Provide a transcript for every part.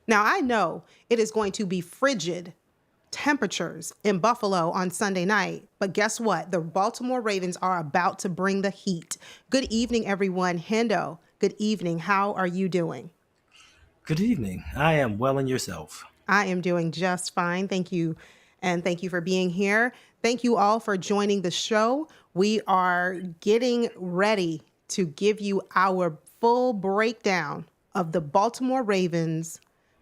Now, I know it is going to be frigid temperatures in Buffalo on Sunday night, but guess what? The Baltimore Ravens are about to bring the heat. Good evening, everyone. Hendo, good evening. How are you doing? Good evening. I am well and yourself. I am doing just fine. Thank you. And thank you for being here. Thank you all for joining the show. We are getting ready to give you our full breakdown of the Baltimore Ravens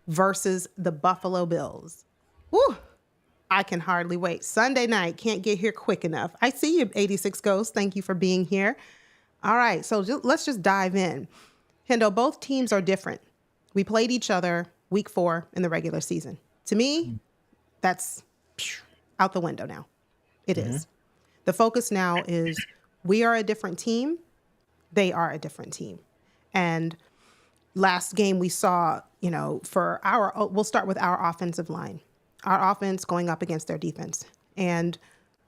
versus the Buffalo Bills. Woo! I can hardly wait. Sunday night, can't get here quick enough. I see you, 86 Ghosts. Thank you for being here. All right, so let's just dive in. Hendo, both teams are different. We played each other week 4 in the regular season. To me, that's out the window now. It Mm-hmm. is. The focus now is we are a different team. They are a different team. And last game we saw, we'll start with our offensive line, our offense going up against their defense. And,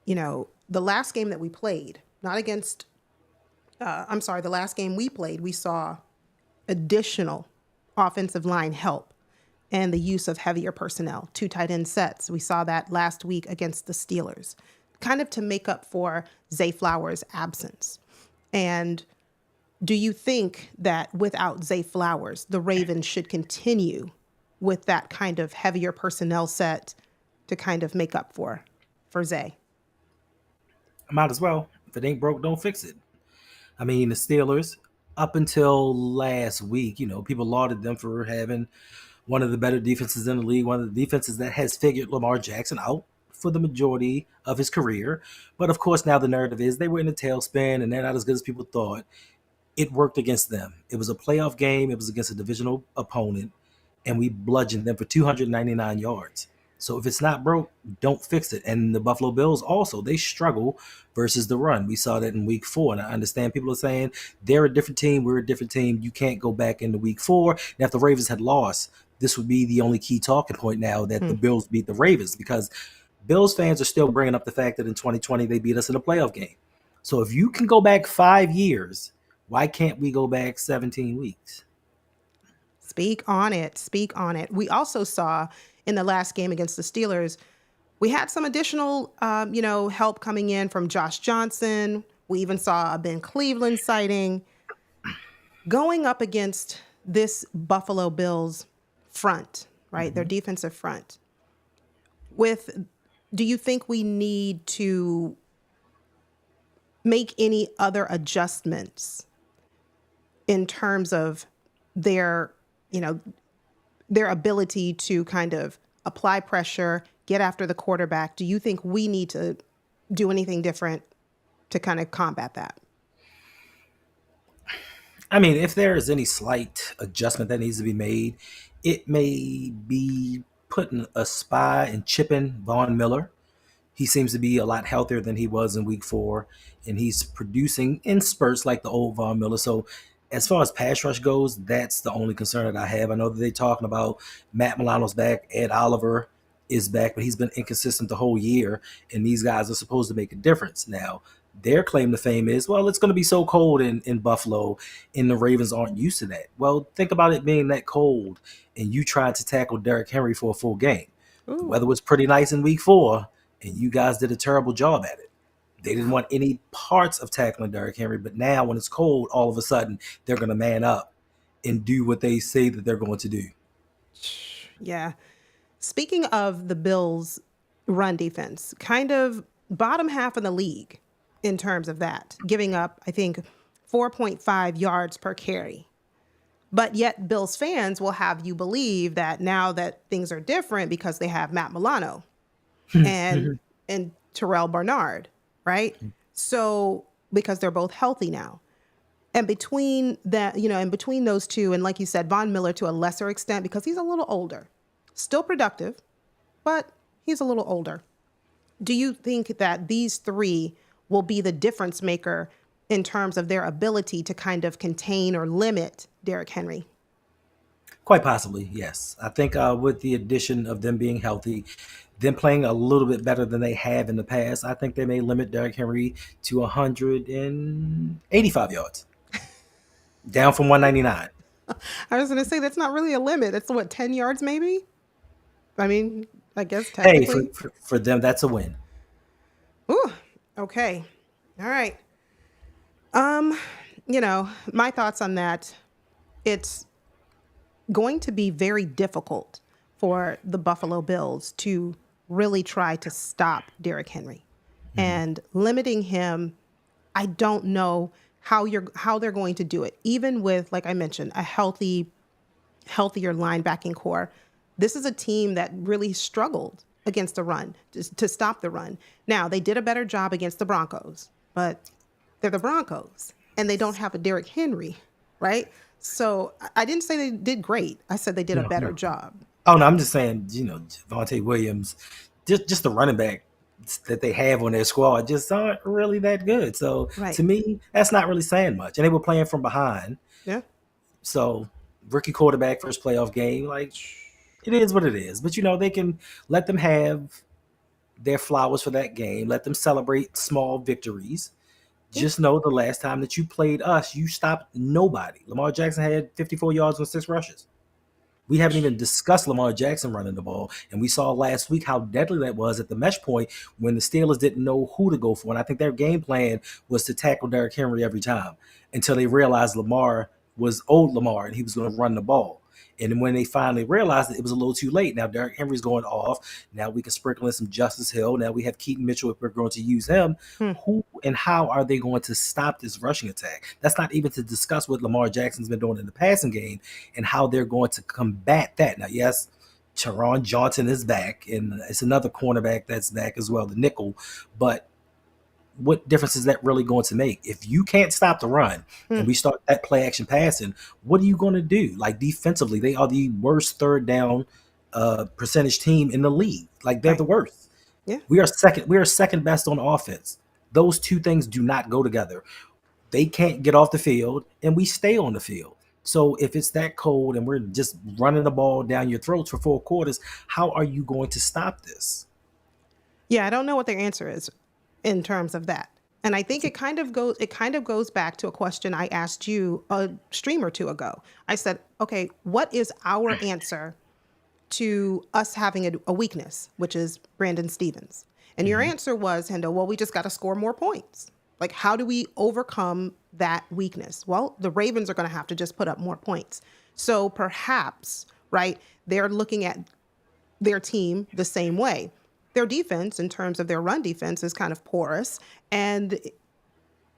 the last game that we played, not against, the last game we played, we saw additional offensive line help and the use of heavier personnel, 2 tight end sets. We saw that last week against the Steelers, kind of to make up for Zay Flowers' absence. And do you think that without Zay Flowers, the Ravens should continue with that kind of heavier personnel set to kind of make up for Zay? Might as well. If it ain't broke, don't fix it. I mean, the Steelers, up until last week, people lauded them for having one of the better defenses in the league, one of the defenses that has figured Lamar Jackson out for the majority of his career. But of course, now the narrative is they were in a tailspin and they're not as good as people thought. It worked against them. It was a playoff game, it was against a divisional opponent, and we bludgeoned them for 299 yards. So if it's not broke, don't fix it. And the Buffalo Bills also, they struggle versus the run. We saw that in week 4. And I understand people are saying they're a different team, we're a different team. You can't go back into week 4. And if the Ravens had lost, this would be the only key talking point now that the Hmm. Bills beat the Ravens, because Bills fans are still bringing up the fact that in 2020 they beat us in a playoff game. So if you can go back 5 years, why can't we go back 17 weeks? Speak on it. Speak on it. We also saw in the last game against the Steelers, we had some additional, help coming in from Josh Johnson. We even saw a Ben Cleveland sighting. Going up against this Buffalo Bills front, right? Their Mm-hmm. defensive front. Do you think we need to make any other adjustments in terms of their, you know, their ability to kind of apply pressure, get after the quarterback? Do you think we need to do anything different to kind of combat that? I mean, if there is any slight adjustment that needs to be made, it may be putting a spy and chipping Von Miller. He seems to be a lot healthier than he was in week 4, and he's producing in spurts like the old Von Miller. So, as far as pass rush goes, that's the only concern that I have. I know that they're talking about Matt Milano's back, Ed Oliver is back, but he's been inconsistent the whole year, and these guys are supposed to make a difference. Now, their claim to fame is, well, it's going to be so cold in Buffalo, and the Ravens aren't used to that. Well, think about it being that cold, and you tried to tackle Derrick Henry for a full game. The Ooh, weather was pretty nice in week 4, and you guys did a terrible job at it. They didn't wow. want any parts of tackling Derrick Henry, but now when it's cold, all of a sudden they're going to man up and do what they say that they're going to do. Yeah. Speaking of the Bills' run defense, kind of bottom half of the league in terms of that, giving up, I think, 4.5 yards per carry. But yet, Bills fans will have you believe that now that things are different because they have Matt Milano and and Terrell Bernard, right? So because they're both healthy now. And between that, and between those two, and like you said, Von Miller to a lesser extent because he's a little older, still productive, but he's a little older. Do you think that these three will be the difference maker in terms of their ability to kind of contain or limit Derrick Henry? Quite possibly, yes. I think with the addition of them being healthy, them playing a little bit better than they have in the past, I think they may limit Derrick Henry to 185 yards, down from 199. I was going to say that's not really a limit. It's what, 10 yards maybe? I mean, I guess Hey, technically. for them, that's a win. Ooh, okay. All right. Um, my thoughts on that, it's going to be very difficult for the Buffalo Bills to really try to stop Derrick Henry. Mhm. And limiting him, I don't know how they're going to do it. Even with, like I mentioned, a healthier linebacking core. This is a team that really struggled against the run, to stop the run. Now, they did a better job against the Broncos, but they're the Broncos and they don't have a Derrick Henry, right? So I didn't say they did great. I said they did a No, better no. job. Oh no, I'm just saying, Javonte Williams, just the running back that they have on their squad just aren't really that good. So Right. to me, that's not really saying much. And they were playing from behind. Yeah. So rookie quarterback first playoff game, like it is what it is. But they can let them have their flowers for that game. Let them celebrate small victories. Yeah. Just know the last time that you played us, you stopped nobody. Lamar Jackson had 54 yards on 6 rushes. We haven't even discussed Lamar Jackson running the ball. And we saw last week how deadly that was at the mesh point when the Steelers didn't know who to go for. And I think their game plan was to tackle Derrick Henry every time until they realized Lamar was old Lamar and he was going to run the ball. And then when they finally realized it was a little too late. Now Derrick Henry's going off. Now we can sprinkle in some Justice Hill. Now we have Keaton Mitchell if we're going to use him. Hmm. Who and how are they going to stop this rushing attack? That's not even to discuss what Lamar Jackson's been doing in the passing game and how they're going to combat that. Now, yes, Teron Johnson is back, and it's another cornerback that's back as well, the nickel. But what difference is that really going to make? If you can't stop the run and Hmm. we start that play action passing, what are you going to do? Like defensively, they are the worst third down percentage team in the league. Like they're Right. the worst. Yeah. We are second. We are second best on offense. Those two things do not go together. They can't get off the field, and we stay on the field. So if it's that cold and we're just running the ball down your throats for 4 quarters, how are you going to stop this? Yeah, I don't know what their answer is in terms of that. And I think it kind of goes back to a question I asked you a stream or two ago. I said, "Okay, what is our answer to us having a weakness, which is Brandon Stevens?" And your Mhm. answer was, Hendo, well, we just got to score more points. Like, how do we overcome that weakness? Well, the Ravens are going to have to just put up more points. So perhaps, right, they're looking at their team the same way. Their defense, in terms of their run defense, is kind of porous. And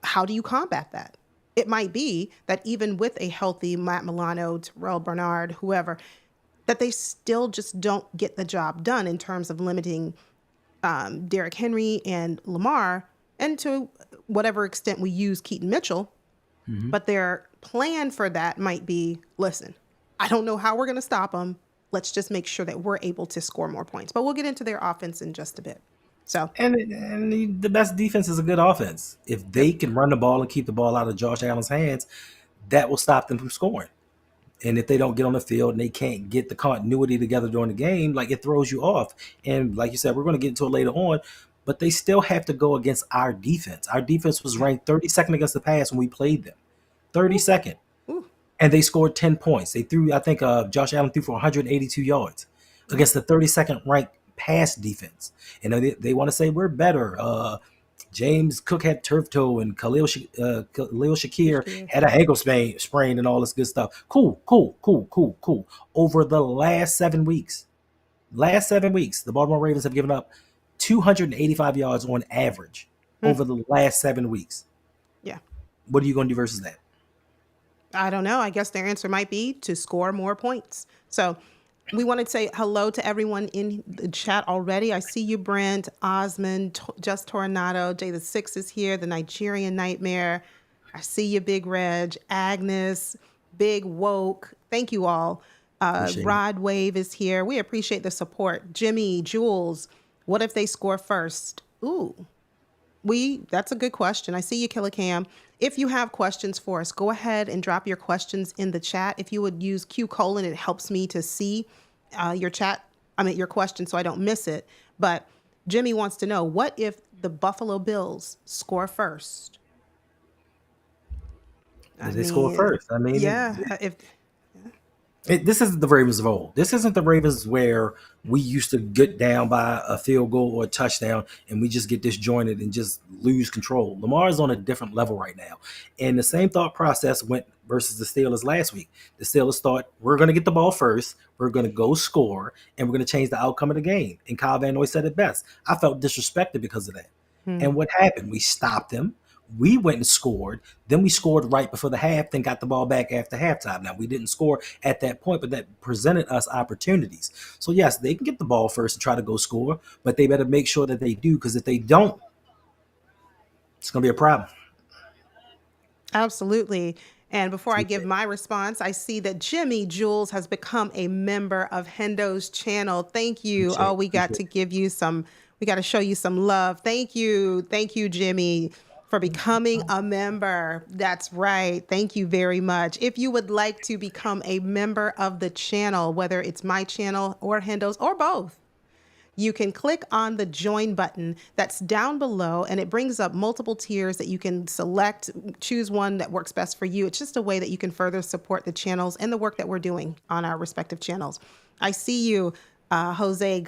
how do you combat that? It might be that even with a healthy Matt Milano, Terrell Bernard, whoever, that they still just don't get the job done in terms of limiting Derrick Henry and Lamar, and to whatever extent we use Keaton Mitchell. Mhm. But their plan for that might be, listen, I don't know how we're going to stop them. Let's just make sure that we're able to score more points. But we'll get into their offense in just a bit. So, And the best defense is a good offense. If yep. they can run the ball and keep the ball out of Josh Allen's hands, that will stop them from scoring. And if they don't get on the field and they can't get the continuity together during the game, like it throws you off. And like you said, we're going to get into it later on, but they still have to go against our defense. Our defense was Yeah. ranked 32nd against the pass when we played them. Ooh, 32nd. ooh, And they scored 10 points. They threw, I think, Josh Allen threw for 182 yards yeah. against the 32nd ranked pass defense. And they want to say we're better. James Cook had turf toe, and Khalil Shakir Shakir. had a ankle sprain and all this good stuff. Cool, cool, cool, cool, cool. Over the last 7 weeks, the Baltimore Ravens have given up 285 yards on average Hmm. over the last 7 weeks. Yeah. What are you going to do versus that? I don't know. I guess their answer might be to score more points. So we want to say hello to everyone in the chat already. I see you, Brent, Osmond, Just Tornado, Jay the Six is here, the Nigerian Nightmare. I see you, Big Reg, Agnes, Big Woke. Thank you all. Appreciate it. Rod Wave is here. We appreciate the support. Jimmy, Jules, what if they score first? Ooh, that's a good question. I see you, Killer Cam. If you have questions for us, go ahead and drop your questions in the chat. If you would use Q colon, it helps me to see your chat. I mean your question, so I don't miss it. But Jimmy wants to know, what if the Buffalo Bills score first? I Did they score mean, first? I mean, yeah. If This isn't the Ravens of old. This isn't the Ravens where we used to get down by a field goal or a touchdown and we just get disjointed and just lose control. Lamar is on a different level right now. And the same thought process went versus the Steelers last week. The Steelers thought we're going to get the ball first, we're going to go score, and we're going to change the outcome of the game. And Kyle Van Noy said it best. I felt disrespected because of that. Hmm. And what happened? We stopped him. We went and scored. Then we scored right before the half, then got the ball back after halftime. Now, we didn't score at that point, but that presented us opportunities. So, yes, they can get the ball first and try to go score, but they better make sure that they do, because if they don't, it's going to be a problem. Absolutely. And before I give my response, I see that Jimmy Jules has become a member of Hendo's channel. Thank you. Appreciate Oh, it. we got Appreciate to give you some, we got to show you some love. Thank you. Thank you, Jimmy, for becoming a member. That's right. Thank you very much. If you would like to become a member of the channel, whether it's my channel or Hendo's or both, you can click on the join button that's down below, and it brings up multiple tiers that you can select, choose one that works best for you. It's just a way that you can further support the channels and the work that we're doing on our respective channels. I see you, Jose.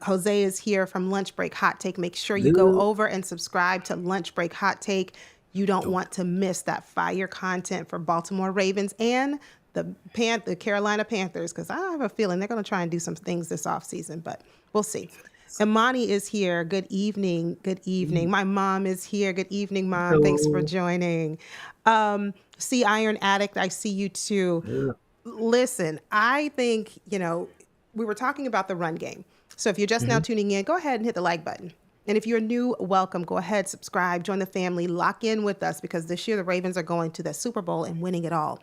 Jose is here from Lunch Break Hot Take. Make sure you go it. over and subscribe to Lunch Break Hot Take. You don't Dope. want to miss that fire content for Baltimore Ravens and the Carolina Panthers, because I have a feeling they're going to try and do some things this offseason, but we'll see. Imani is here. Good evening. Good evening. My mom is here. Good evening, Mom. Thanks for Hello. joining. See, Iron Addict, I see you too. Yeah. Listen, I think, we were talking about the run game. So if you're just now tuning in, go ahead and hit the like button. And if you're new, welcome. Go ahead, subscribe, join the family, lock in with us, because this year the Ravens are going to the Super Bowl and winning it all.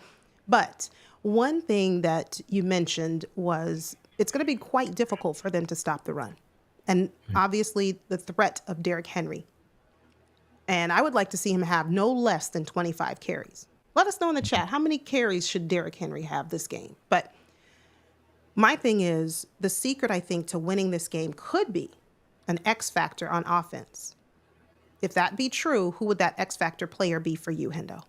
But one thing that you mentioned was it's going to be quite difficult for them to stop the run. And obviously the threat of Derrick Henry. And I would like to see him have no less than 25 carries. Let us know in the chat, how many carries should Derrick Henry have this game? But my thing is, the secret, I think, to winning this game could be an X factor on offense. If that be true, who would that X factor player be for you, Hendo?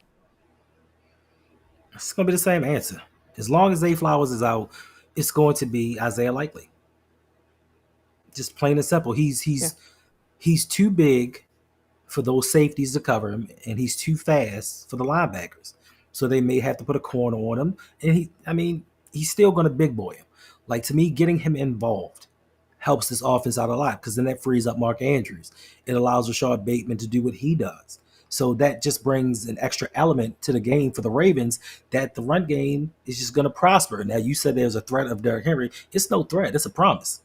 It's going to be the same answer. As long as Zay Flowers is out, it's going to be Isaiah Likely. Just plain and simple. He's Yeah. he's he's too big for those safeties to cover him, and he's too fast for the linebackers. So they may have to put a corner on him. And he's still going to big boy him. Like, to me, getting him involved helps this offense out a lot, because then that frees up Mark Andrews. It allows Rashard Bateman to do what he does. So that just brings an extra element to the game for the Ravens, that the run game is just going to prosper. Now, you said there's a threat of Derrick Henry. It's no threat. It's a promise.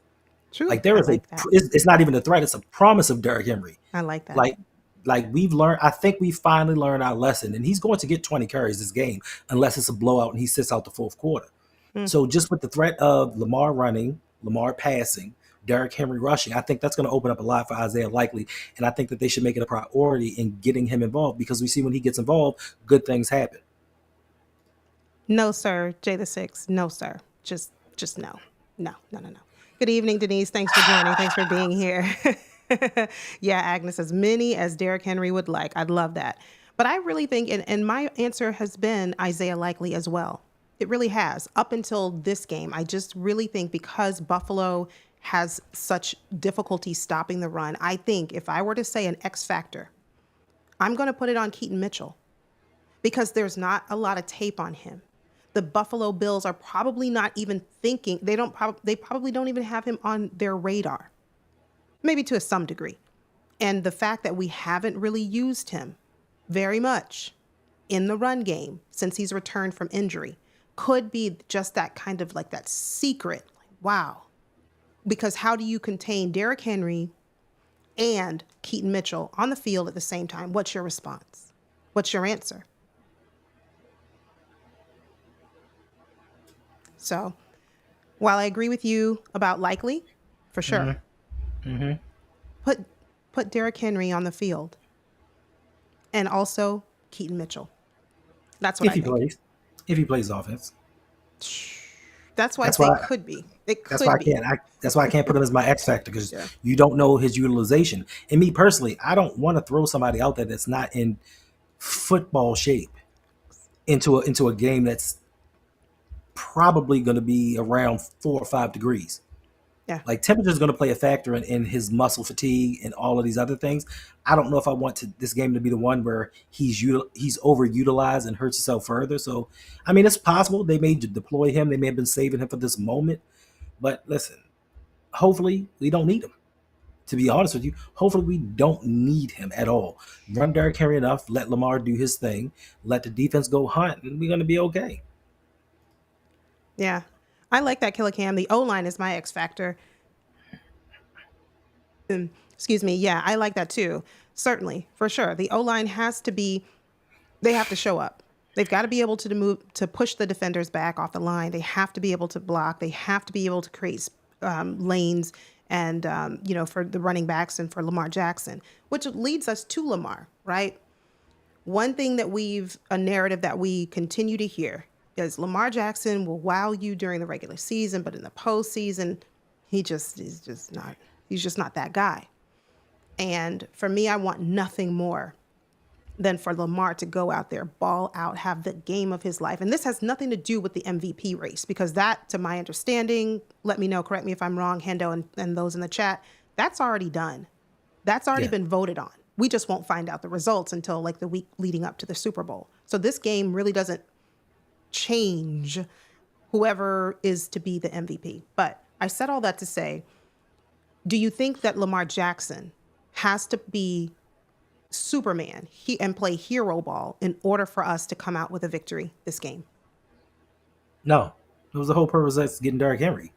True. Like, there I is like that. it's not even a threat. It's a promise of Derrick Henry. I like that. Like we've learned. I think we finally learned our lesson, and he's going to get 20 carries this game unless it's a blowout and he sits out the fourth quarter. Mm. So just with the threat of Lamar running, Lamar passing, Derrick Henry rushing, I think that's going to open up a lot for Isaiah Likely, and I think that they should make it a priority in getting him involved, because we see when he gets involved, good things happen. No, sir. J the Six. No, sir. Just no. No, no, no, no. Good evening, Denise. Thanks for joining. Thanks for being here. Yeah, Agnes, as many as Derrick Henry would like. I'd love that. But I really think, and my answer has been Isaiah Likely as well. It really has. Up until this game, I just really think, because Buffalo has such difficulty stopping the run, I think if I were to say an X factor, I'm going to put it on Keaton Mitchell, because there's not a lot of tape on him. The Buffalo Bills are probably not even thinking, they probably don't even have him on their radar, maybe to some degree. And the fact that we haven't really used him very much in the run game since he's returned from injury could be just that kind of like that secret. Wow. Because how do you contain Derrick Henry and Keaton Mitchell on the field at the same time? What's your response? What's your answer? So while I agree with you about Likely, for sure, put Derrick Henry on the field, and also Keaton Mitchell. That's what If I he think. plays, if he plays offense, That's why I that's say why could be. It that's why could I be. can't. That's why I can't put him as my X factor, because Yeah. you don't know his utilization. And me personally, I don't want to throw somebody out there that's not in football shape into a game that's probably going to be around 4 or 5 degrees. Yeah. Like temperature is going to play a factor in his muscle fatigue and all of these other things. I don't know if I want this game to be the one where he's overutilized and hurts himself further. So, I mean, it's possible they may deploy him. They may have been saving him for this moment. But listen, hopefully we don't need him. To be honest with you, hopefully we don't need him at all. Run Derrick Henry enough, let Lamar do his thing, let the defense go hunt, and we're going to be okay. Yeah. I like that Killer Cam. The O line is my X factor. Excuse me. Yeah, I like that too. Certainly, for sure. The O line has to be, they have to show up. They've got to be able to move, to push the defenders back off the line. They have to be able to block. They have to be able to create lanes and, for the running backs and for Lamar Jackson, which leads us to Lamar, right? One thing a narrative that we continue to hear is Lamar Jackson will wow you during the regular season, but in the postseason, he's just not that guy. And for me, I want nothing more than for Lamar to go out there, ball out, have the game of his life. And this has nothing to do with the MVP race, because that, to my understanding, let me know, correct me if I'm wrong, Hendo and those in the chat, that's already done. That's already been voted on. We just won't find out the results until like the week leading up to the Super Bowl. So this game really doesn't change whoever is to be the MVP. But I said all that to say, do you think that Lamar Jackson has to be Superman and play hero ball in order for us to come out with a victory this game? No, it was the whole purpose of getting Derrick Henry.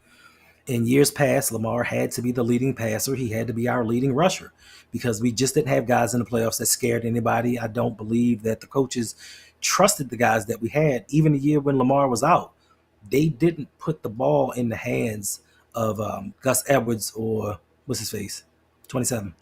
In years past, Lamar had to be the leading passer. He had to be our leading rusher because we just didn't have guys in the playoffs that scared anybody. I don't believe that the coaches trusted the guys that we had. Even the year when Lamar was out, they didn't put the ball in the hands of Gus Edwards or what's his face, 27.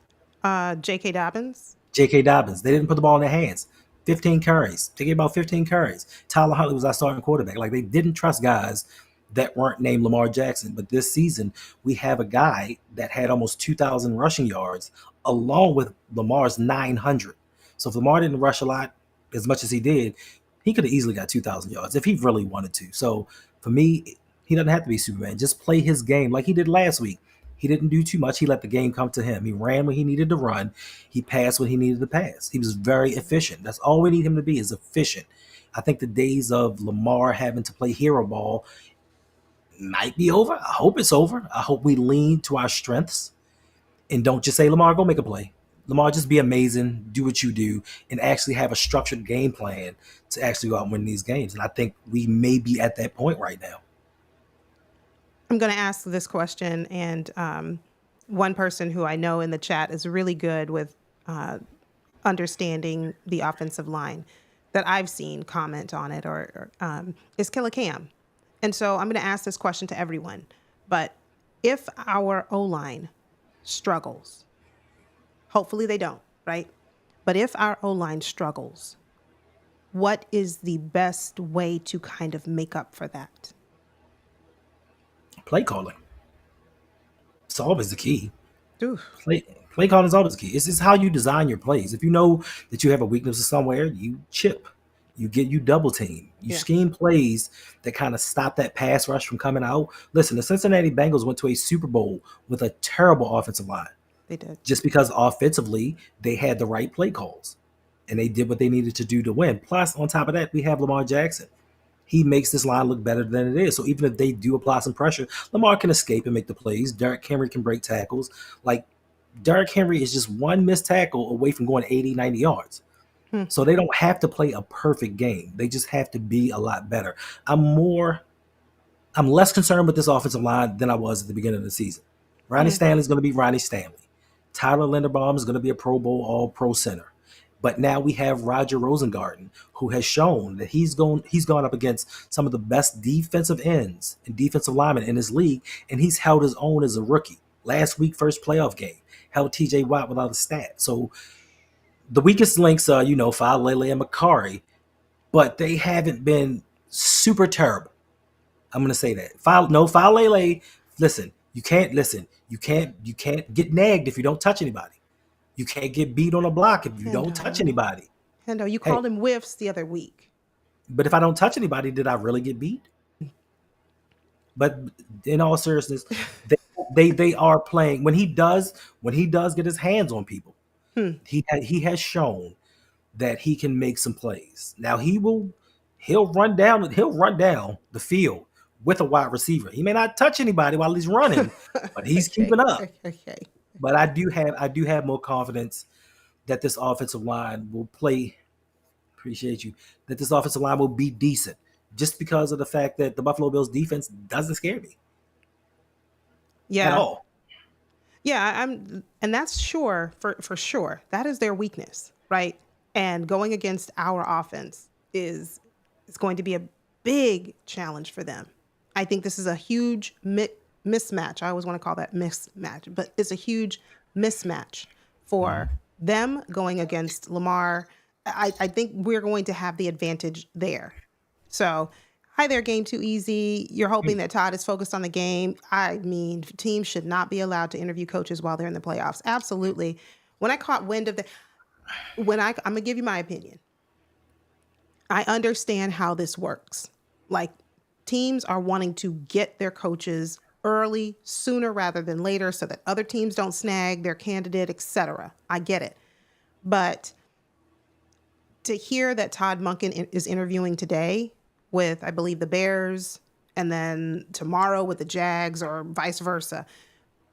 J.K. Dobbins. J.K. Dobbins. They didn't put the ball in their hands. 15 carries. They gave about 15 carries. Tyler Huntley was our starting quarterback. Like, they didn't trust guys that weren't named Lamar Jackson. But this season, we have a guy that had almost 2,000 rushing yards along with Lamar's 900. So if Lamar didn't rush a lot, as much as he did, he could have easily got 2,000 yards if he really wanted to. So for me, he doesn't have to be Superman. Just play his game like he did last week. He didn't do too much. He let the game come to him. He ran when he needed to run. He passed when he needed to pass. He was very efficient. That's all we need him to be, is efficient. I think the days of Lamar having to play hero ball might be over. I hope it's over. I hope we lean to our strengths and don't just say, Lamar, go make a play. Lamar, just be amazing, do what you do, and actually have a structured game plan to actually go out and win these games. And I think we may be at that point right now. I'm going to ask this question, and one person who I know in the chat is really good with understanding the offensive line that I've seen comment on it, or is Killer Cam. And so I'm going to ask this question to everyone. But if our O-line struggles, hopefully they don't, right? But if our O-line struggles, what is the best way to kind of make up for that? Play calling. It's always the key. Oof. Play calling is always the key. It's how you design your plays. If you know that you have a weakness somewhere, you chip. You double team. You scheme plays that kind of stop that pass rush from coming out. Listen, the Cincinnati Bengals went to a Super Bowl with a terrible offensive line. They did. Just because offensively they had the right play calls and they did what they needed to do to win. Plus, on top of that, we have Lamar Jackson. He makes this line look better than it is. So even if they do apply some pressure, Lamar can escape and make the plays. Derrick Henry can break tackles. Like, Derrick Henry is just one missed tackle away from going 80, 90 yards. So they don't have to play a perfect game. They just have to be a lot better. I'm less concerned with this offensive line than I was at the beginning of the season. Ronnie Stanley's going to be Ronnie Stanley. Tyler Linderbaum is going to be a Pro Bowl All-Pro center. But now we have Roger Rosengarten, who has shown that he's gone up against some of the best defensive ends and defensive linemen in his league, and he's held his own as a rookie. Last week, first playoff game, held T.J. Watt without a stat. So the weakest links are, Faalele and Makari, but they haven't been super terrible. I'm going to say that. Faalele, listen, you can't get nagged if you don't touch anybody. You can't get beat on a block if you don't touch anybody. Hendo, you called him whiffs the other week. But if I don't touch anybody, did I really get beat? But in all seriousness, they they are playing when he does get his hands on people. Hmm. He has shown that he can make some plays. Now he'll run down the field with a wide receiver. He may not touch anybody while he's running, but he's Okay. keeping up. Okay. But I do have more confidence that this offensive line will play. Appreciate you. That this offensive line will be decent, just because of the fact that the Buffalo Bills defense doesn't scare me at Yeah. all. Yeah, and that's sure for sure. That is their weakness, right? And going against our offense is going to be a big challenge for them. I think this is a huge mismatch. I always want to call that mismatch, but it's a huge mismatch for them going against Lamar. I think we're going to have the advantage there. So, hi there, game too easy. You're hoping that Todd is focused on the game. I mean, teams should not be allowed to interview coaches while they're in the playoffs. Absolutely. When I caught wind of the, I'm gonna give you my opinion. I understand how this works. Like, teams are wanting to get their coaches early, sooner rather than later, so that other teams don't snag their candidate, etc. I get it, but to hear that Todd Monken is interviewing today with, I believe, the Bears, and then tomorrow with the Jags, or vice versa,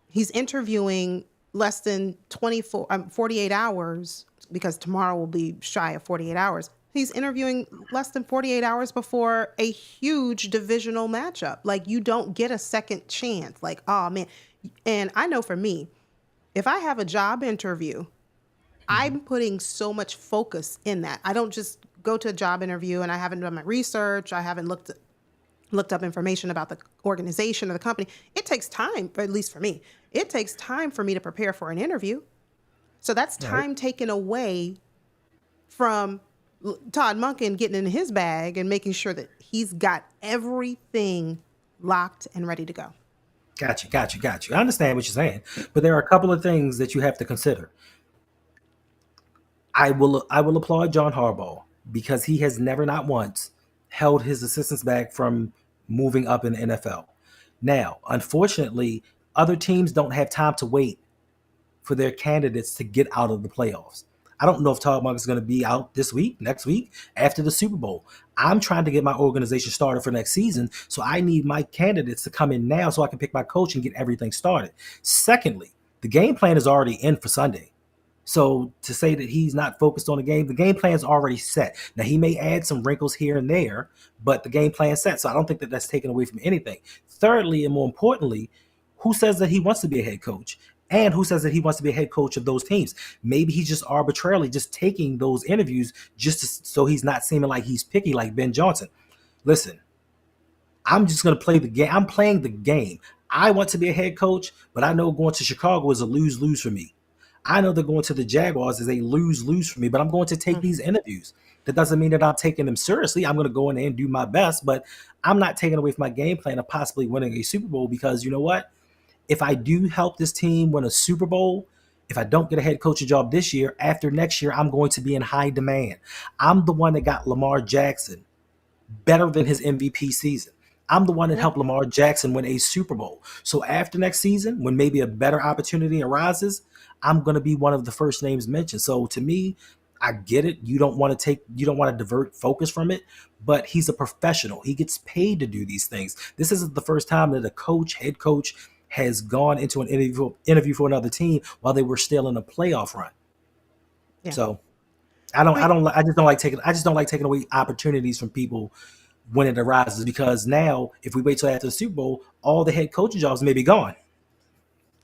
he's interviewing less than 48 hours, because tomorrow will be shy of 48 hours. He's interviewing less than 48 hours before a huge divisional matchup. Like, you don't get a second chance. Like, oh man. And I know for me, if I have a job interview, I'm putting so much focus in that. I don't just go to a job interview and I haven't done my research. I haven't looked up information about the organization or the company. It takes time, at least for me. It takes time for me to prepare for an interview. So that's All right. time taken away from Todd Monken getting in his bag and making sure that he's got everything locked and ready to go. Got you. I understand what you're saying, but there are a couple of things that you have to consider. I will applaud John Harbaugh because he has never, not once, held his assistants back from moving up in the NFL. Now, unfortunately, other teams don't have time to wait for their candidates to get out of the playoffs. I don't know if Todd Monk is going to be out this week, next week, after the Super Bowl. I'm trying to get my organization started for next season, so I need my candidates to come in now so I can pick my coach and get everything started. Secondly, the game plan is already in for Sunday. So to say that he's not focused on the game plan is already set. Now he may add some wrinkles here and there, but the game plan is set. So I don't think that that's taken away from anything. Thirdly, and more importantly, who says that he wants to be a head coach? And who says that he wants to be a head coach of those teams? Maybe he's just arbitrarily just taking those interviews just so he's not seeming like he's picky like Ben Johnson. Listen, I'm just going to play the game. I'm playing the game. I want to be a head coach, but I know going to Chicago is a lose lose for me. I know that going to the Jaguars is a lose lose for me, but I'm going to take Mm. these interviews. That doesn't mean that I'm taking them seriously. I'm going to go in there and do my best, but I'm not taking away from my game plan of possibly winning a Super Bowl because you know what? If I do help this team win a Super Bowl, if I don't get a head coaching job this year, after next year, I'm going to be in high demand. I'm the one that got Lamar Jackson better than his MVP season. I'm the one that Yeah. helped Lamar Jackson win a Super Bowl. So after next season, when maybe a better opportunity arises, I'm going to be one of the first names mentioned. So to me, I get it. You don't want to divert focus from it, but he's a professional. He gets paid to do these things. This isn't the first time that a head coach, has gone into an interview for another team while they were still in a playoff run. Yeah. So I mean, I just don't like taking away opportunities from people when it arises because now if we wait till after the Super Bowl, all the head coaching jobs may be gone.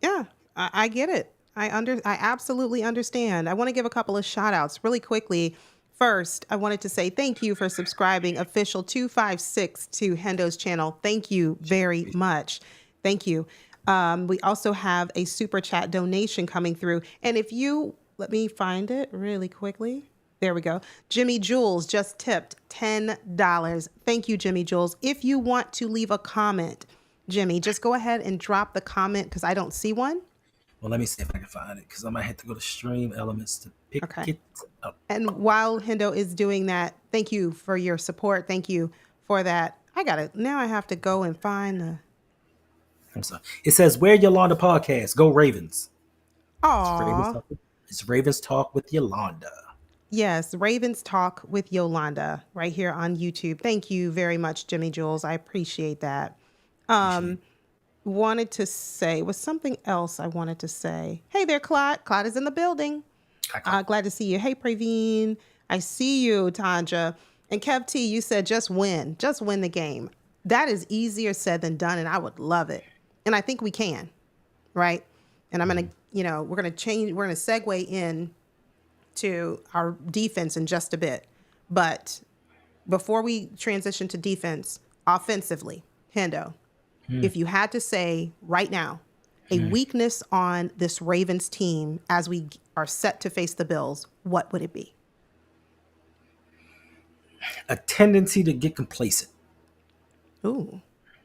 yeah, I get it. I absolutely understand. I want to give a couple of shout outs really quickly. First, I wanted to say thank you for subscribing official 256 to Hendo's channel. Thank you very much. Thank you. We also have a super chat donation coming through. And if you let me find it really quickly. There we go. Jimmy Jules just tipped $10. Thank you, Jimmy Jules. If you want to leave a comment, Jimmy, just go ahead and drop the comment because I don't see one. Well, let me see if I can find it because I might have to go to Stream Elements to pick Okay. it up. And while Hendo is doing that, thank you for your support. Thank you for that. I got it. Now I have to go and find the. I'm sorry. It says, "Where Yolanda podcast? Go Ravens." It's Ravens Aw. talk. It's Ravens talk with Yolanda. Yes, Ravens Talk with Yolanda right here on YouTube. Thank you very much, Jimmy Jules. I appreciate that. Appreciate it. Wanted to say, was something else I wanted to say. Hey there, Clyde. Clyde is in the building. Hi, Clyde. Glad to see you. Hey, Praveen. I see you, Tanja. And Kev T, you said just win. Just win the game. That is easier said than done, and I would love it. And I think we can, right? And I'm going to, we're going to segue in to our defense in just a bit. But before we transition to defense, offensively, Hendo, if you had to say right now a weakness on this Ravens team as we are set to face the Bills, what would it be? A tendency to get complacent. Ooh,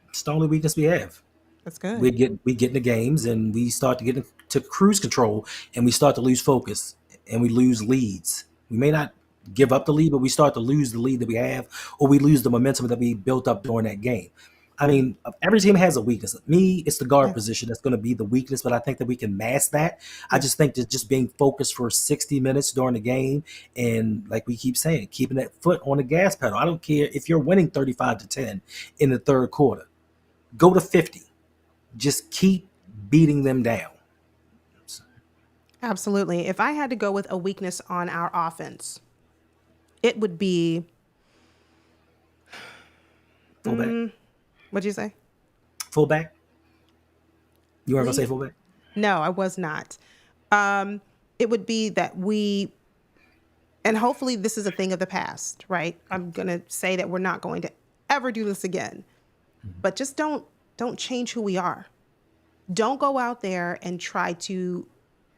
It's the only weakness we have. that's good. We get in the games and we start to get into cruise control and we start to lose focus and we lose leads. We may not give up the lead, but we start to lose the lead that we have, or we lose the momentum that we built up during that game. I mean, every team has a weakness. Me, it's the guard Yeah, position that's going to be the weakness, but I think that we can mask that. I yeah, just think that just being focused for 60 minutes during the game and, like we keep saying, keeping that foot on the gas pedal. I don't care if you're winning 35-10 in the third quarter, go to 50. Just keep beating them down. absolutely. If I had to go with a weakness on our offense, it would be, Fullback. what'd you say? Fullback. You weren't going to say Lead? fullback? No, I was not. It would be that and hopefully this is a thing of the past, right? I'm going to say that we're not going to ever do this again, but just don't change who we are. Don't go out there and try to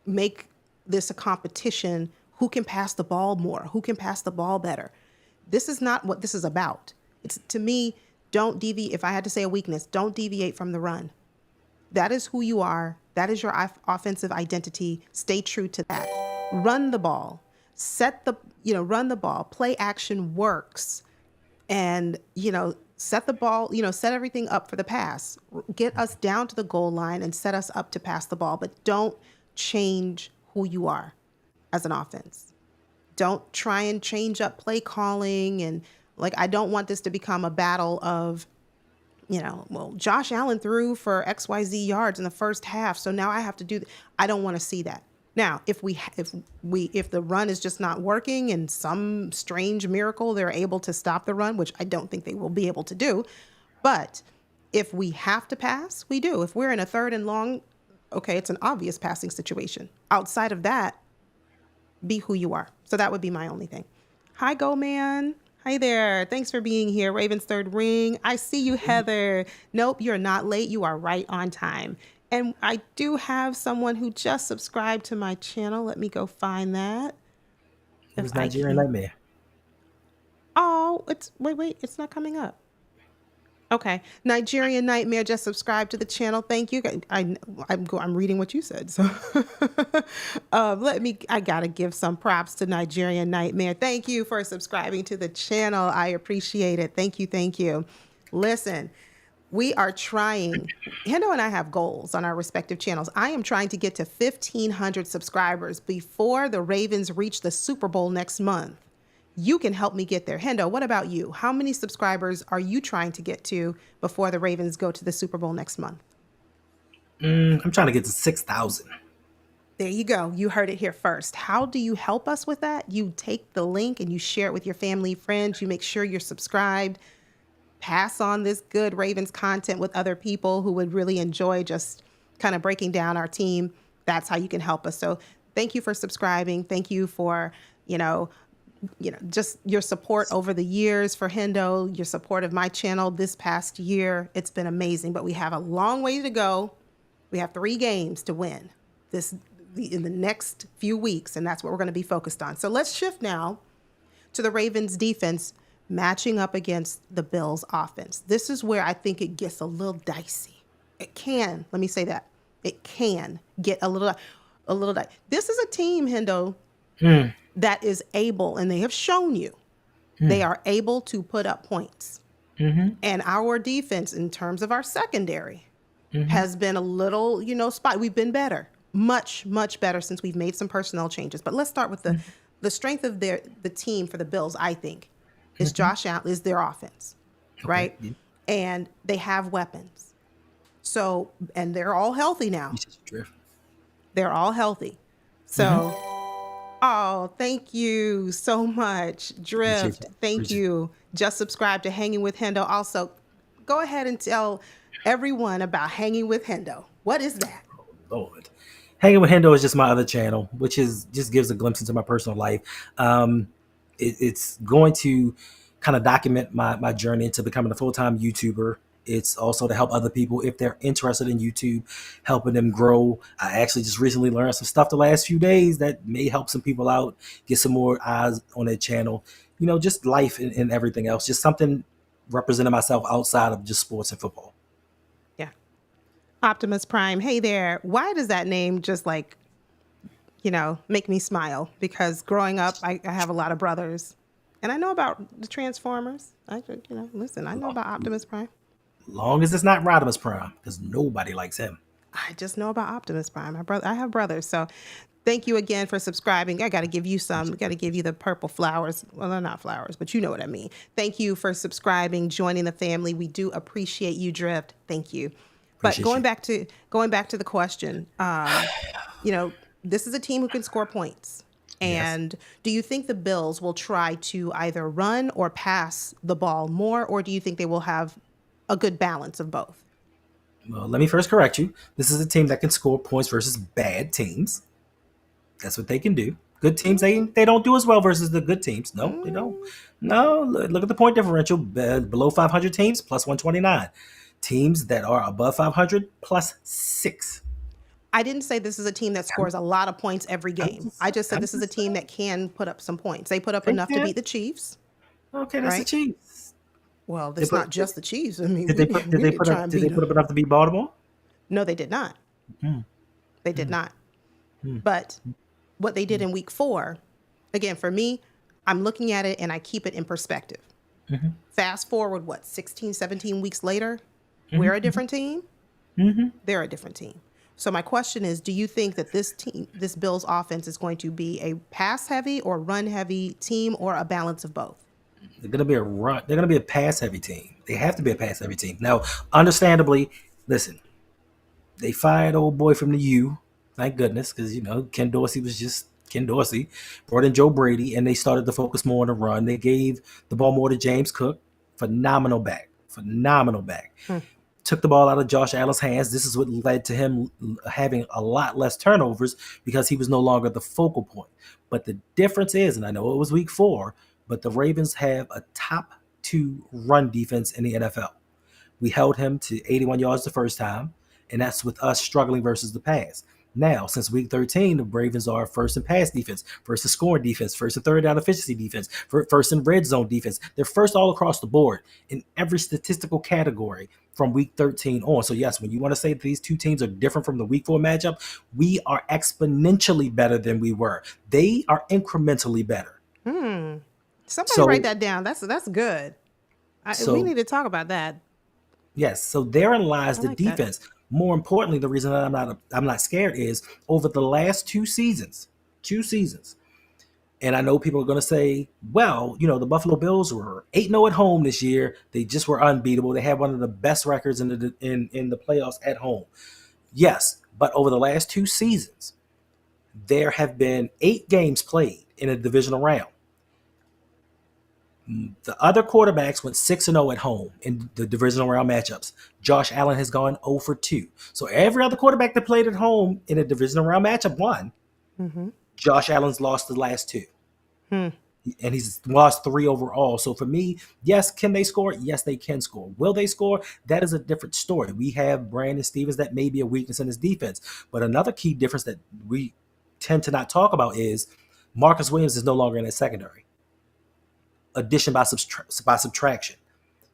make this a competition. Who can pass the ball more? Who can pass the ball better? This is not what this is about. It's, to me, don't deviate. If I had to say a weakness, don't deviate from the run. That is who you are. That is your offensive identity. Stay true to that. Run the ball. Run the ball. Play action works. And, set the ball, set everything up for the pass. Get us down to the goal line and set us up to pass the ball. But don't change who you are as an offense. Don't try and change up play calling. And, I don't want this to become a battle of, well, Josh Allen threw for XYZ yards in the first half, so now I have to do I don't want to see that. Now, if the run is just not working and some strange miracle they're able to stop the run, which I don't think they will be able to do, but if we have to pass, we do. If we're in a third and long, okay, it's an obvious passing situation. Outside of that, be who you are. So that would be my only thing. Hi, Go Man. Hi there. Thanks for being here. Raven's third ring. I see you, Heather. Nope, you're not late. You are right on time. And I do have someone who just subscribed to my channel. Let me go find that. It If was I Nigerian can. Nightmare. Oh, wait, it's not coming up. Okay, Nigerian Nightmare just subscribed to the channel. Thank you. I'm reading what you said. So I gotta give some props to Nigerian Nightmare. Thank you for subscribing to the channel. I appreciate it. Thank you. Thank you. Listen, we are trying, Hendo and I have goals on our respective channels. I am trying to get to 1,500 subscribers before the Ravens reach the Super Bowl next month. You can help me get there. Hendo, what about you? How many subscribers are you trying to get to before the Ravens go to the Super Bowl next month? I'm trying to get to 6,000. There you go. You heard it here first. How do you help us with that? You take the link and you share it with your family, friends. You make sure you're subscribed. Pass on this good Ravens content with other people who would really enjoy just kind of breaking down our team. That's how you can help us. So thank you for subscribing. Thank you for, just your support over the years for Hendo, your support of my channel this past year. It's been amazing, but we have a long way to go. We have 3 games to win in the next few weeks, and that's what we're going to be focused on. So let's shift now to the Ravens defense matching up against the Bills offense. This is where I think it gets a little dicey. It can, let me say that. It can get a little dicey. This is a team, Hendo, that is able, and they have shown you, they are able to put up points. And our defense, in terms of our secondary, has been a little, spot. We've been better, much, much better since we've made some personnel changes. But let's start with the strength of the team for the Bills. I think is Josh Allen is their offense, Okay. right? Yeah. And they have weapons. So, and they're all healthy You now. just drift. They're all healthy. So, oh, thank you so much, Appreciate Drift. you. Thank Appreciate you. Just subscribe to Hanging with Hendo. Also, go ahead and tell everyone about Hanging with Hendo. What is that? Lord. Hanging with Hendo is just my other channel, which is just gives a glimpse into my personal life. Um, it's going to kind of document my journey into becoming a full time YouTuber. It's also to help other people if they're interested in YouTube, helping them grow. I actually just recently learned some stuff the last few days that may help some people out, get some more eyes on their channel. Just life and everything else. Just something representing myself outside of just sports and football. Yeah. Optimus Prime. Hey there. Why does that name just make me smile? Because growing up, I have a lot of brothers and I know about the Transformers. Listen, I know about Optimus Prime. Long as it's not Rodimus Prime, because nobody likes him. I just know about Optimus Prime. I have brothers. So thank you again for subscribing. I got to give you some. Got to give you the purple flowers. Well, they're not flowers, but you know what I mean. Thank you for subscribing, joining the family. We do appreciate you, Drift. Thank you. But Appreciate you. going back to the question, this is a team who can score points. And do you think the Bills will try to either run or pass the ball more, or do you think they will have a good balance of both? Well, let me first correct you. This is a team that can score points versus bad teams. That's what they can do. Good teams, they don't do as well versus the good teams. No, they don't. No, look at the point differential. Below 500 teams, plus 129. Teams that are above 500, plus 6. I didn't say this is a team that scores a lot of points every game. I just said this is a team that can put up some points. They put up enough to beat the Chiefs. Okay, that's the right? Chiefs. Well, it's not just the Chiefs. I mean, Did they put up enough to beat Baltimore? No, they did not. They did not. But what they did in week 4, again, for me, I'm looking at it and I keep it in perspective. Fast forward, 16, 17 weeks later, we're a different team. They're a different team. So my question is, do you think that this Bills offense is going to be a pass heavy or run heavy team, or a balance of both? They're going to be a run. They're going to be a pass heavy team. They have to be a pass heavy team. Now, understandably, listen, they fired old boy from the U. Thank goodness, because Ken Dorsey was just Ken Dorsey. Brought in Joe Brady, and they started to focus more on the run. They gave the ball more to James Cook. Phenomenal back. Took the ball out of Josh Allen's hands. This is what led to him having a lot less turnovers because he was no longer the focal point. But the difference is, and I know it was week 4, but the Ravens have a top 2 run defense in the NFL. We held him to 81 yards the first time, and that's with us struggling versus the pass. Now, since week 13, the Ravens are first in pass defense, first in scoring defense, first in third down efficiency defense, first in red zone defense. They're first all across the board in every statistical category from week 13 on. So yes, when you want to say that these two teams are different from the week 4 matchup, we are exponentially better than we were. They are incrementally better. Somebody write that down. That's good. We need to talk about that. Yes, so therein lies the defense. That. More importantly, the reason that I'm not scared is over the last 2 seasons, and I know people are going to say, well, the Buffalo Bills were 8-0 at home this year. They just were unbeatable. They had one of the best records in the playoffs at home. Yes, but over the last 2 seasons, there have been 8 games played in a divisional round. The other quarterbacks went 6-0 at home in the divisional round matchups. Josh Allen has gone 0 for 2. So every other quarterback that played at home in a divisional round matchup won. Josh Allen's lost the last 2. And he's lost 3 overall. So for me, yes, can they score? Yes, they can score. Will they score? That is a different story. We have Brandon Stevens. That may be a weakness in his defense. But another key difference that we tend to not talk about is Marcus Williams is no longer in his secondary. Addition by subtraction.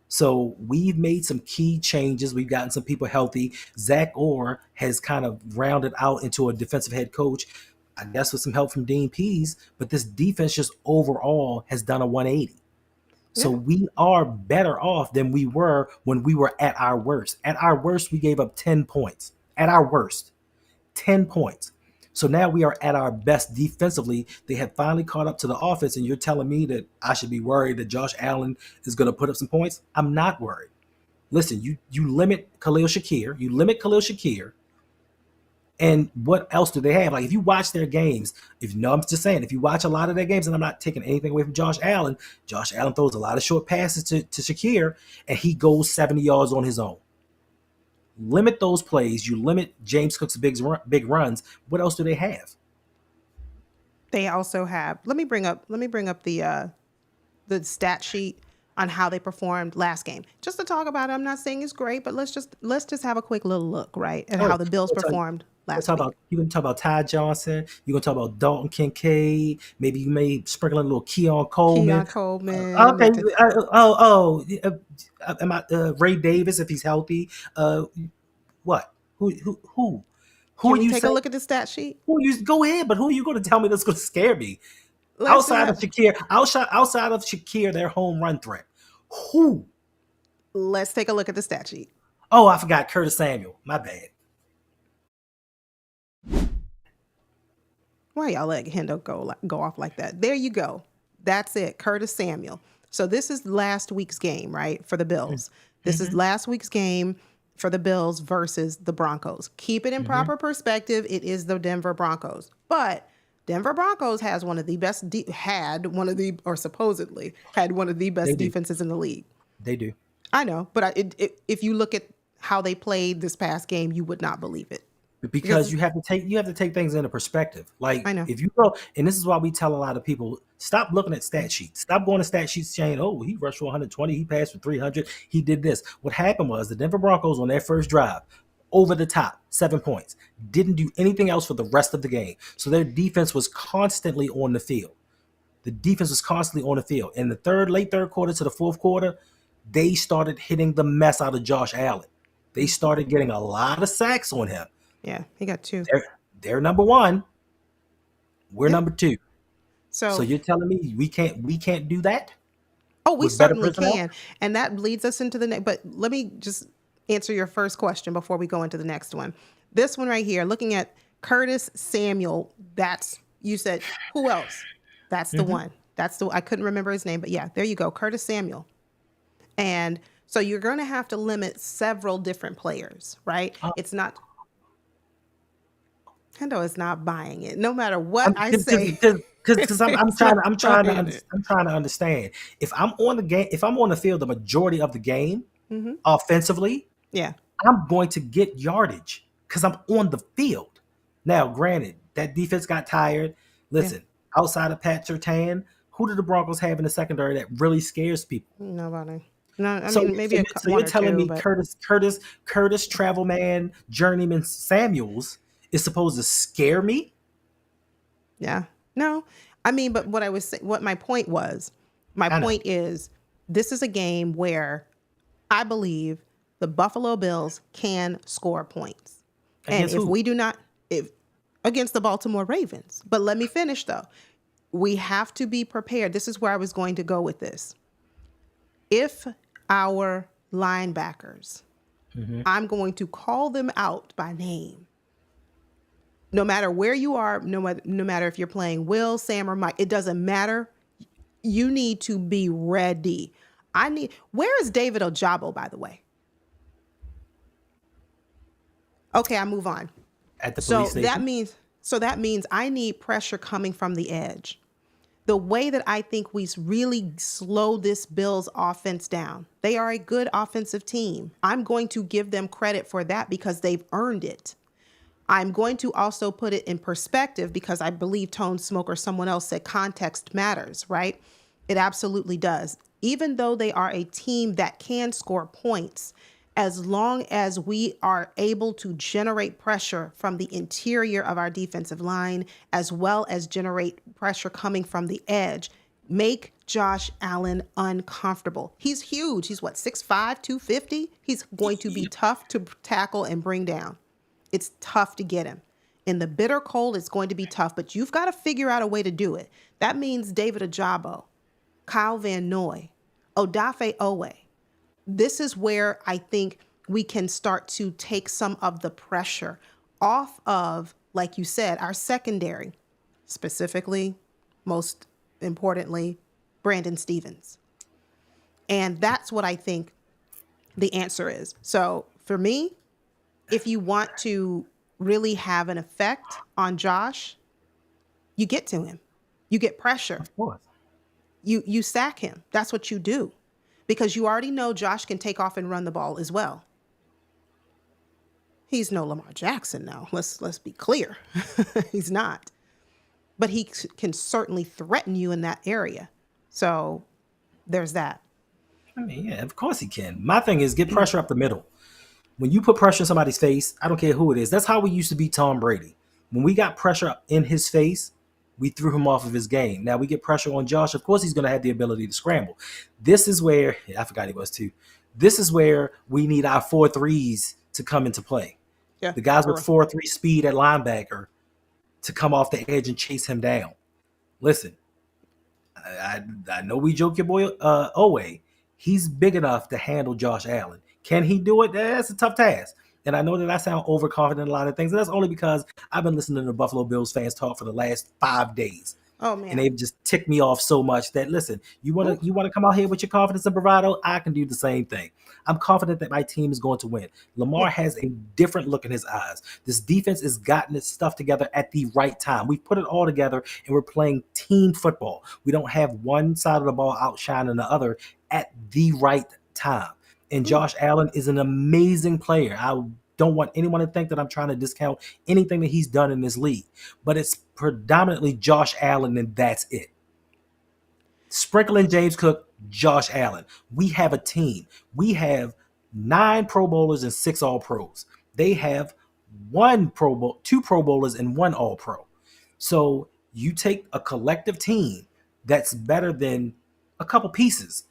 So we've made some key changes. We've gotten some people healthy. Zach Orr has kind of rounded out into a defensive head coach, I guess with some help from Dean Pease. But this defense just overall has done a 180. So Yeah. we are better off than we were when we were at our worst. At our worst, we gave up 10 points. At our worst, 10 points. So now we are at our best defensively. They have finally caught up to the offense, and you're telling me that I should be worried that Josh Allen is going to put up some points? I'm not worried. Listen, you limit Khalil Shakir, and what else do they have? Like if you watch their games, if no, I'm just saying, if you watch a lot of their games, and I'm not taking anything away from Josh Allen throws a lot of short passes to Shakir, and he goes 70 yards on his own. Limit those plays. You limit James Cook's big runs. What else do they have? They also have. Let me bring up the stat sheet on how they performed last game, just to talk about it. I'm not saying it's great, but let's just have a quick little look, right, at how Oh, the Bills we'll performed last week. you can talk about Ty Johnson. You're gonna talk about Dalton Kincaid. Maybe you may sprinkle in a little Keon Coleman. Keon Coleman. Okay. Am I Ray Davis if he's healthy? What? Who Can are we you take a saying? look at the stat sheet? Who you go ahead? But who are you going to tell me that's going to scare me? Let's just have, Outside of Shakir, their home run threat. Who? let's take a look at the stat sheet. Oh, I forgot Curtis Samuel. My bad. Why y'all let Hendo go off like that? There you go. That's it. Curtis Samuel. So this is last week's game, right, for the Bills. This is last week's game for the Bills versus the Broncos. Keep it in proper perspective. It is the Denver Broncos. But Denver Broncos has one of the best, supposedly had one of the They best do. defenses in the league. They do. I know, but if you look at how they played this past game, you would not believe it. Because Because you have to take things into perspective. Like I know. if you go, and this is why we tell a lot of people, stop looking at stat sheets. Stop going to stat sheets saying, "Oh, he rushed for 120, he passed for 300, he did this." What happened was the Denver Broncos on their first drive, over the top, 7 points, didn't do anything else for the rest of the game. So their defense was constantly on the field. The defense was constantly on the field. In the late third quarter to the fourth quarter, they started hitting the mess out of Josh Allen. They started getting a lot of sacks on him. Yeah, he got two. They're number one. We're Yep. number two. So So, you're telling me we can't do that oh, we with better certainly personnel? can. And that leads us into the next. But let me just answer your first question before we go into the next one. This one right here, looking at Curtis Samuel, you said, who else? That's the one. I couldn't remember his name, but yeah, there you go. Curtis Samuel. And so you're going to have to limit several different players, right? It's not, Hendo is not buying it. No matter what I say, Because I'm he's not buying it. I'm trying to understand if I'm on the field the majority of the game Hmm. offensively, Yeah. I'm going to get yardage because I'm on the field. Now, granted, that defense got tired. Yeah. Listen, outside of Pat Surtain, who do the Broncos have in the secondary that really scares people? Nobody. No, I So, mean, maybe so one you're or telling two, me but Curtis Travelman, Journeyman Samuels is supposed to scare me? yeah. No, I mean, but what my I know. point is, this is a game where I believe the Buffalo Bills can score points. And Against who? if against the Baltimore Ravens. But let me finish though. We have to be prepared. This is where I was going to go with this. If our linebackers, I'm going to call them out by name. No matter where you are, no matter if you're playing Will, Sam, or Mike, it doesn't matter. You need to be ready. Where is David Ojabo, by the way? Okay, I move on. At the So police that station? means that means I need pressure coming from the edge. The way that I think we really slow this Bills offense down. They are a good offensive team. I'm going to give them credit for that because they've earned it. I'm going to also put it in perspective because I believe Tone Smoke or someone else said context matters, right? It absolutely does. Even though they are a team that can score points, as long as we are able to generate pressure from the interior of our defensive line, as well as generate pressure coming from the edge, make Josh Allen uncomfortable. He's huge. He's what, 6'5", 250? He's going to be tough to tackle and bring down. It's tough to get him. In the bitter cold, it's going to be tough, but you've got to figure out a way to do it. That means David Ojabo, Kyle Van Noy, Odafe Owe. This is where I think we can start to take some of the pressure off of, like you said, our secondary, specifically, most importantly, Brandon Stevens. And that's what I think the answer is. So for me, if you want to really have an effect on Josh, you get to him. You get pressure. Of course. You sack him. That's what you do. Because you already know Josh can take off and run the ball as well. He's no Lamar Jackson now. Let's be clear. He's not. But he can certainly threaten you in that area. So there's that. I mean, yeah, of course he can. My thing is get pressure up the middle. When you put pressure in somebody's face, I don't care who it is. That's how we used to beat Tom Brady. When we got pressure in his face, we threw him off of his game. Now we get pressure on Josh. Of course, he's going to have the ability to scramble. This is where, I forgot he was too. This is where we need our 4-3s to come into play. Yeah. The guys with 4-3 speed at linebacker to come off the edge and chase him down. Listen, I know we joke your boy Owe. He's big enough to handle Josh Allen. Can he do it? That's a tough task. And I know that I sound overconfident in a lot of things. And that's only because I've been listening to Buffalo Bills fans talk for the last 5 days. Oh man. And they've just ticked me off so much that, listen, you want to come out here with your confidence and bravado? I can do the same thing. I'm confident that my team is going to win. Lamar has a different look in his eyes. This defense has gotten its stuff together at the right time. We've put it all together and we're playing team football. We don't have one side of the ball outshining the other at the right time. And Josh Allen is an amazing player. I don't want anyone to think that I'm trying to discount anything that he's done in this league, but it's predominantly Josh Allen, and that's it. Sprinkle in James Cook, Josh Allen. We have a team. We have 9 Pro Bowlers and 6 All-Pros. They have 2 Pro Bowlers and 1 All-Pro. So you take a collective team that's better than a couple pieces.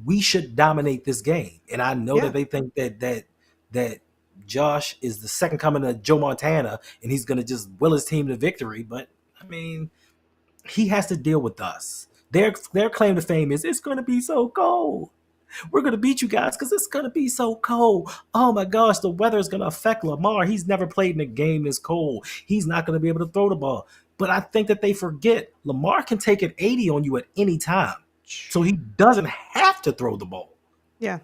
We should dominate this game. And I know that they think that Josh is the second coming of Joe Montana and he's going to just will his team to victory. But, I mean, he has to deal with us. Their claim to fame is it's going to be so cold. We're going to beat you guys because it's going to be so cold. Oh, my gosh, the weather is going to affect Lamar. He's never played in a game this cold. He's not going to be able to throw the ball. But I think that they forget Lamar can take an 80 on you at any time. So he doesn't have to throw the ball. Yeah.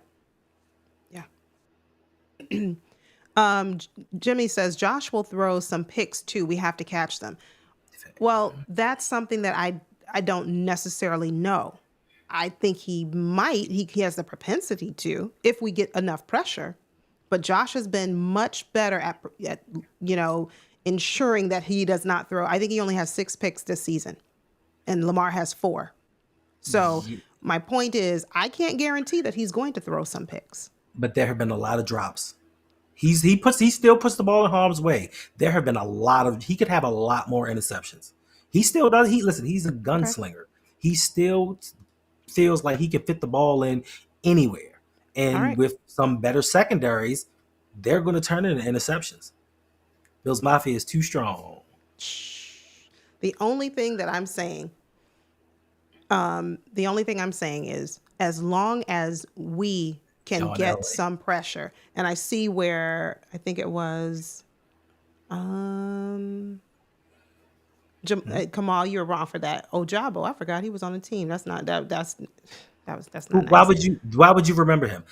Jimmy says Josh will throw some picks too. We have to catch them. Well, that's something that I don't necessarily know. I think he might. He has the propensity to if we get enough pressure. But Josh has been much better at ensuring that he does not throw. I think he only has 6 picks this season, and Lamar has 4. So my point is, I can't guarantee that he's going to throw some picks. But there have been a lot of drops. He still puts the ball in harm's way. There have been he could have a lot more interceptions. He still does. He's a gunslinger. Okay. He still feels like he can fit the ball in anywhere. And with some better secondaries, they're going to turn into interceptions. Bills Mafia is too strong. The only thing I'm saying is, as long as we can get some pressure, and I see where I think it was Kamal, you're wrong for that. Ojabo, I forgot he was on the team. That's not that's not why nice. Why would you remember him?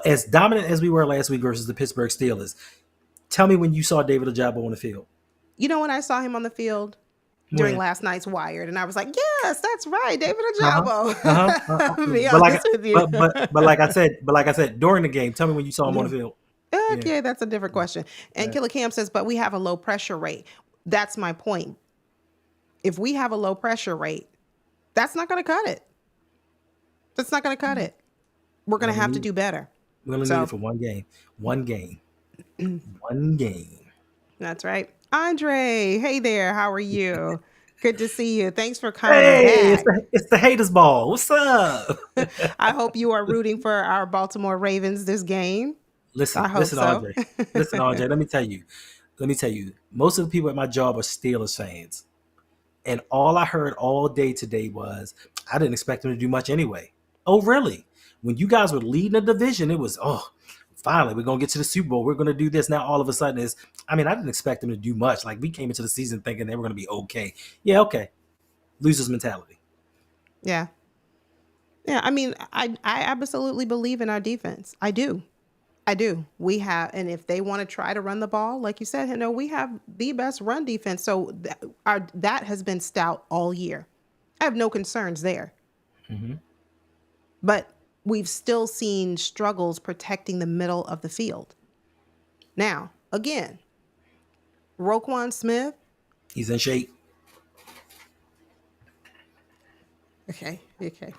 As dominant as we were last week versus the Pittsburgh Steelers, tell me when you saw David Ojabo on the field. You know when I saw him on the field? During last night's Wired, and I was like, "Yes, that's right, David Ojabo." Be honest with you. But like I said, during the game, tell me when you saw him on the field. Okay, that's a different question. And Killer Cam says, "But we have a low pressure rate." That's my point. If we have a low pressure rate, that's not going to cut it. That's not going to cut it. We're going to have to do better. We're going to need it for one game. One game. One game. That's right. Andre, hey there. How are you? Good to see you. Thanks for coming back. It's the haters ball. What's up? I hope you are rooting for our Baltimore Ravens this game. Listen, Andre. Listen, Andre. Let me tell you. Most of the people at my job are Steelers fans, and all I heard all day today was, I didn't expect them to do much anyway. Oh, really? When you guys were leading the division, it was, oh, finally, we're going to get to the Super Bowl. We're going to do this. Now, all of a sudden, I didn't expect them to do much. Like, we came into the season thinking they were going to be okay. Yeah, okay. Losers mentality. Yeah. Yeah. I mean, I absolutely believe in our defense. I do. We have, and if they want to try to run the ball, like you said, we have the best run defense. So that has been stout all year. I have no concerns there. Mm-hmm. But we've still seen struggles protecting the middle of the field. Now, again, Roquan Smith. He's in shape. Okay.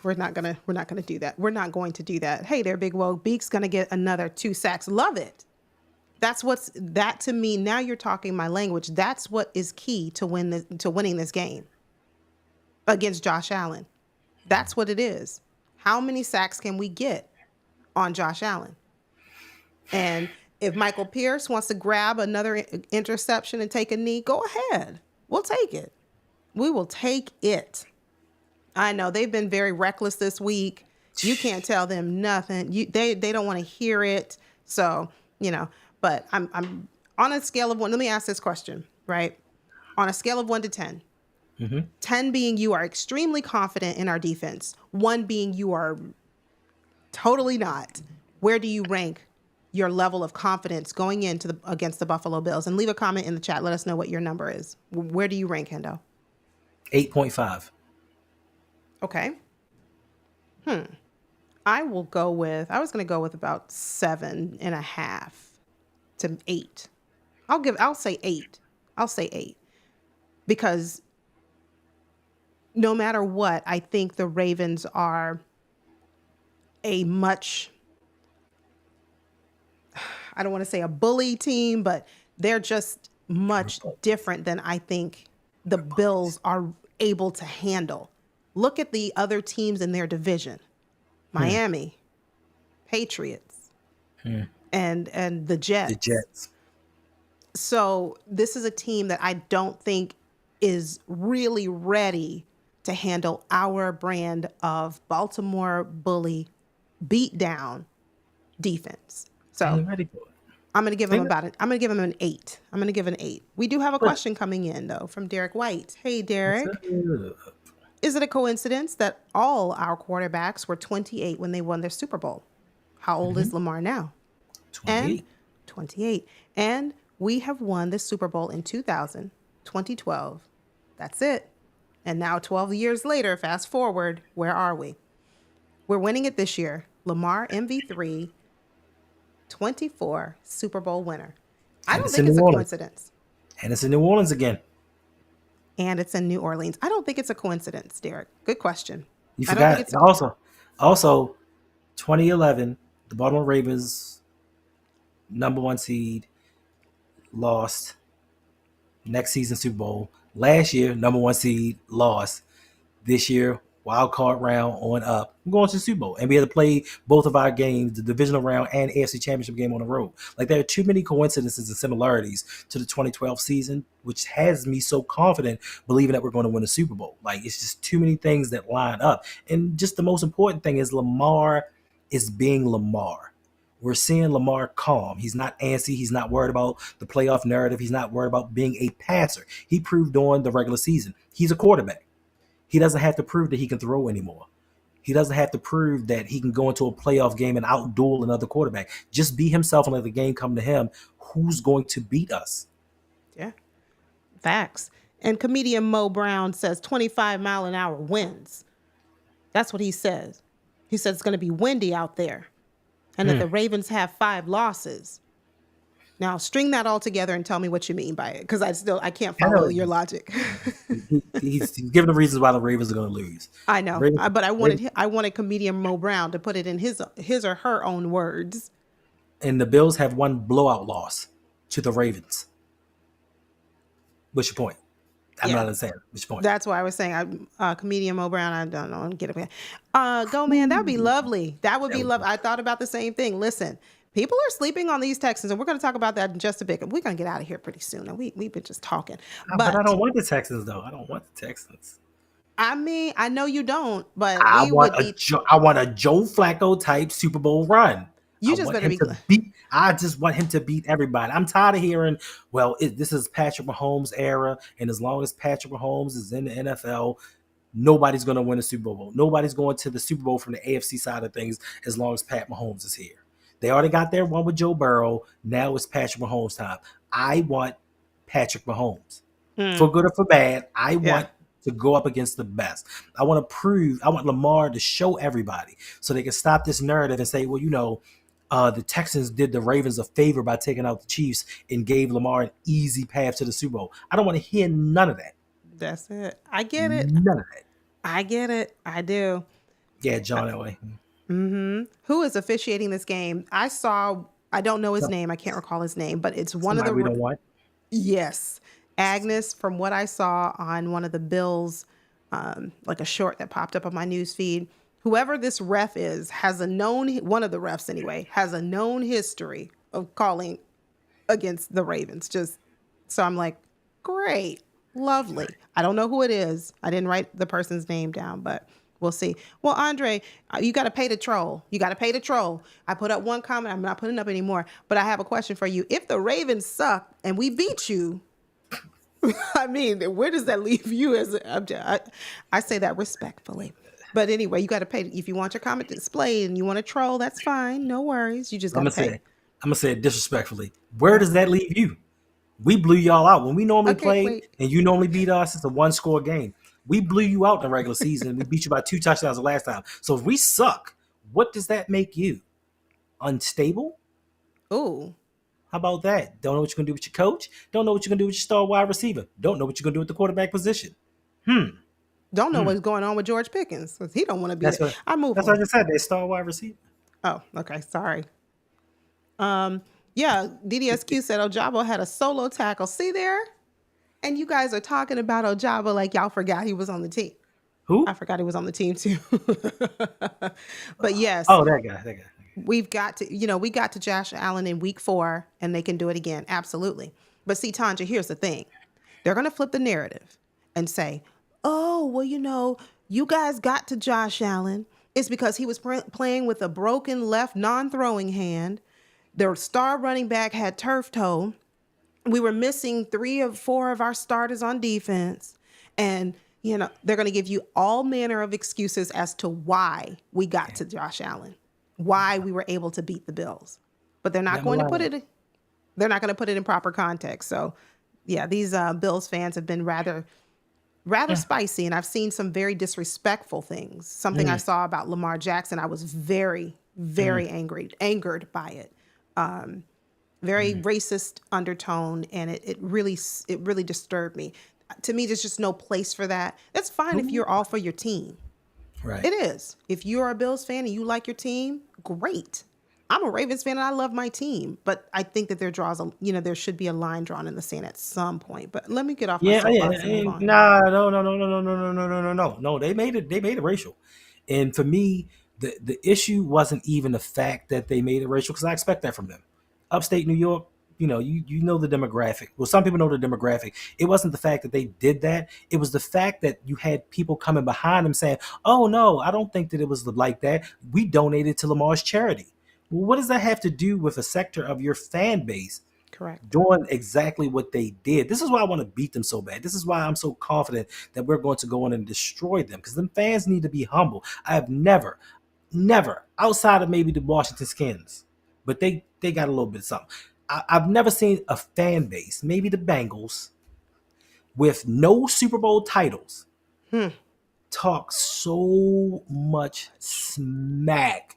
We're not gonna do that. We're not going to do that. Hey there, Big Woe. Beak's gonna get another 2 sacks. Love it. That to me. Now you're talking my language. That's what is key to winning this game against Josh Allen. That's what it is. How many sacks can we get on Josh Allen? And if Michael Pierce wants to grab another interception and take a knee, go ahead. We'll take it. We will take it. I know they've been very reckless this week. You can't tell them nothing. They don't want to hear it. So, but I'm on a scale of 1. Let me ask this question, right? On a scale of 1 to 10, 10 being you are extremely confident in our defense, 1 being you are totally not. Where do you rank your level of confidence going into against the Buffalo Bills? And leave a comment in the chat. Let us know what your number is. Where do you rank, Hendo? 8.5. Okay. I was going to go with about 7.5 to 8. I'll say 8. I'll say 8. Because no matter what, I think the Ravens are a much, I don't want to say a bully team, but they're just much different than I think the Bills are able to handle. Look at the other teams in their division. Miami, Patriots, and the Jets. The Jets. So this is a team that I don't think is really ready to handle our brand of Baltimore bully beatdown defense. So I'm going to give them an 8. I'm going to give an 8. We do have a question coming in though from Derek White. Hey Derek. Is it a coincidence that all our quarterbacks were 28 when they won their Super Bowl? How old is Lamar now? 28. And we have won the Super Bowl in 2000, 2012. That's it. And now 12 years later, fast forward, where are we? We're winning it this year. Lamar MV3, 24 Super Bowl winner. I don't think it's a coincidence. And it's in New Orleans again. And it's in New Orleans. I don't think it's a coincidence, Derek. Good question. You forgot. Also, 2011, the Baltimore Ravens, number 1 seed, lost. Next season, Super Bowl. Last year, number 1 seed, lost. This year, wild card round on up. I'm going to the Super Bowl. And we had to play both of our games, the Divisional Round and AFC Championship game, on the road. Like, there are too many coincidences and similarities to the 2012 season, which has me so confident believing that we're going to win a Super Bowl. Like, it's just too many things that line up. And just the most important thing is Lamar is being Lamar. We're seeing Lamar calm. He's not antsy. He's not worried about the playoff narrative. He's not worried about being a passer. He proved during the regular season he's a quarterback. He doesn't have to prove that he can throw anymore. He doesn't have to prove that he can go into a playoff game and outduel another quarterback. Just be himself and let the game come to him. Who's going to beat us? Yeah. Facts. And comedian Mo Brown says 25-mile-an-hour winds. That's what he says. He says it's going to be windy out there and that the Ravens have 5 losses. Now, string that all together and tell me what you mean by it, because I can't follow your logic. He's giving the reasons why the Ravens are going to lose. I know, but I wanted comedian Mo Brown to put it in his or her own words. And the Bills have 1 blowout loss to the Ravens. What's your point? I'm not understanding. What's your point? That's why I was saying, comedian Mo Brown, I don't know. Get it. Go, man. That would be lovely. That would be lovely. I thought about the same thing. Listen. People are sleeping on these Texans, and we're going to talk about that in just a bit. We're going to get out of here pretty soon, and we've been just talking. But I don't want the Texans, though. I don't want the Texans. I mean, I know you don't, but I we want would a be. I want a Joe Flacco type Super Bowl run. I You just want better him be. to beat. I just want him to beat everybody. I'm tired of hearing, well, this is Patrick Mahomes' era, and as long as Patrick Mahomes is in the NFL, nobody's going to win a Super Bowl. Nobody's going to the Super Bowl from the AFC side of things as long as Pat Mahomes is here. They already got their one with Joe Burrow. Now it's Patrick Mahomes' time. I want Patrick Mahomes. Hmm, For good or for bad, I yeah. want to go up against the best. I want Lamar to show everybody so they can stop this narrative and say, well, the Texans did the Ravens a favor by taking out the Chiefs and gave Lamar an easy path to the Super Bowl. I don't want to hear none of that. That's it. I get it. None of that. I get it. I do. Yeah, John Elway. Who is officiating this game? I saw. I don't know his name. I can't recall his name, but it's one of Somebody we the. don't want. Yes, Agnes. From what I saw on one of the Bills, like a short that popped up on my news feed. Whoever this ref is has a known. One of the refs anyway has a known history of calling against the Ravens. Just so I'm like, great, lovely. I don't know who it is. I didn't write the person's name down, but we'll see. Well, Andre, you got to pay to troll. You got to pay to troll. I put up one comment. I'm not putting up anymore, but I have a question for you. If the Ravens suck and we beat you, I mean, where does that leave you as I say that respectfully. But anyway, you got to pay. If you want your comment displayed and you want to troll, that's fine. No worries. You just I'm got to gonna say, pay. I'm gonna say it disrespectfully. Where Yeah. does that leave you? We blew y'all out when we normally Okay, play, wait. and you normally beat us. It's a one-score game. We blew you out in the regular season. We beat you by 2 touchdowns the last time. So if we suck, what does that make you? Unstable? Ooh. How about that? Don't know what you're gonna do with your coach. Don't know what you're gonna do with your star wide receiver. Don't know what you're gonna do with the quarterback position. Don't know what's going on with George Pickens because he don't want to be That's there. what. I move That's what I on. just said. They star wide receiver. Oh, okay. Sorry. Yeah, DDSQ said Ojabo had a solo tackle. See there? And you guys are talking about Ojabo like y'all forgot he was on the team. I Who? forgot he was on the team too. But yes, Oh, that guy. That guy. we've got to, we got to Josh Allen in week 4 and they can do it again. Absolutely. But see, Tanja, here's the thing. They're going to flip the narrative and say, oh, well, you guys got to Josh Allen. It's because he was playing with a broken left non-throwing hand. Their star running back had turf toe. We were missing 3 or 4 of our starters on defense. And, they're going to give you all manner of excuses as to why we got to Josh Allen, why we were able to beat the Bills. But they're not going to put it in proper context. So, yeah, these Bills fans have been rather spicy, and I've seen some very disrespectful things. Something I saw about Lamar Jackson, I was very, very angered by it. Very racist undertone, and it really disturbed me. To me, there's just no place for that. That's fine if you're all for your team. Right. It is. If you're a Bills fan and you like your team, great. I'm a Ravens fan and I love my team, but I think that there should be a line drawn in the sand at some point. But let me get off my Yeah, yeah. soapbox and move on. Nah, no, no, no, no, no, no, no, no, no, no, no. No, they made it racial. And for me, the issue wasn't even the fact that they made it racial, because I expect that from them. Upstate New York, you know the demographic. Well, some people know the demographic. It wasn't the fact that they did that. It was the fact that you had people coming behind them saying, "Oh no, I don't think that it was like that. We donated to Lamar's charity." Well, what does that have to do with a sector of your fan base Correct. doing exactly what they did? This is why I want to beat them so bad. This is why I'm so confident that we're going to go in and destroy them, because them fans need to be humble. I have never, outside of maybe the Washington Skins, but they got a little bit of something. I've never seen a fan base, maybe the Bengals, with no Super Bowl titles, talk so much smack.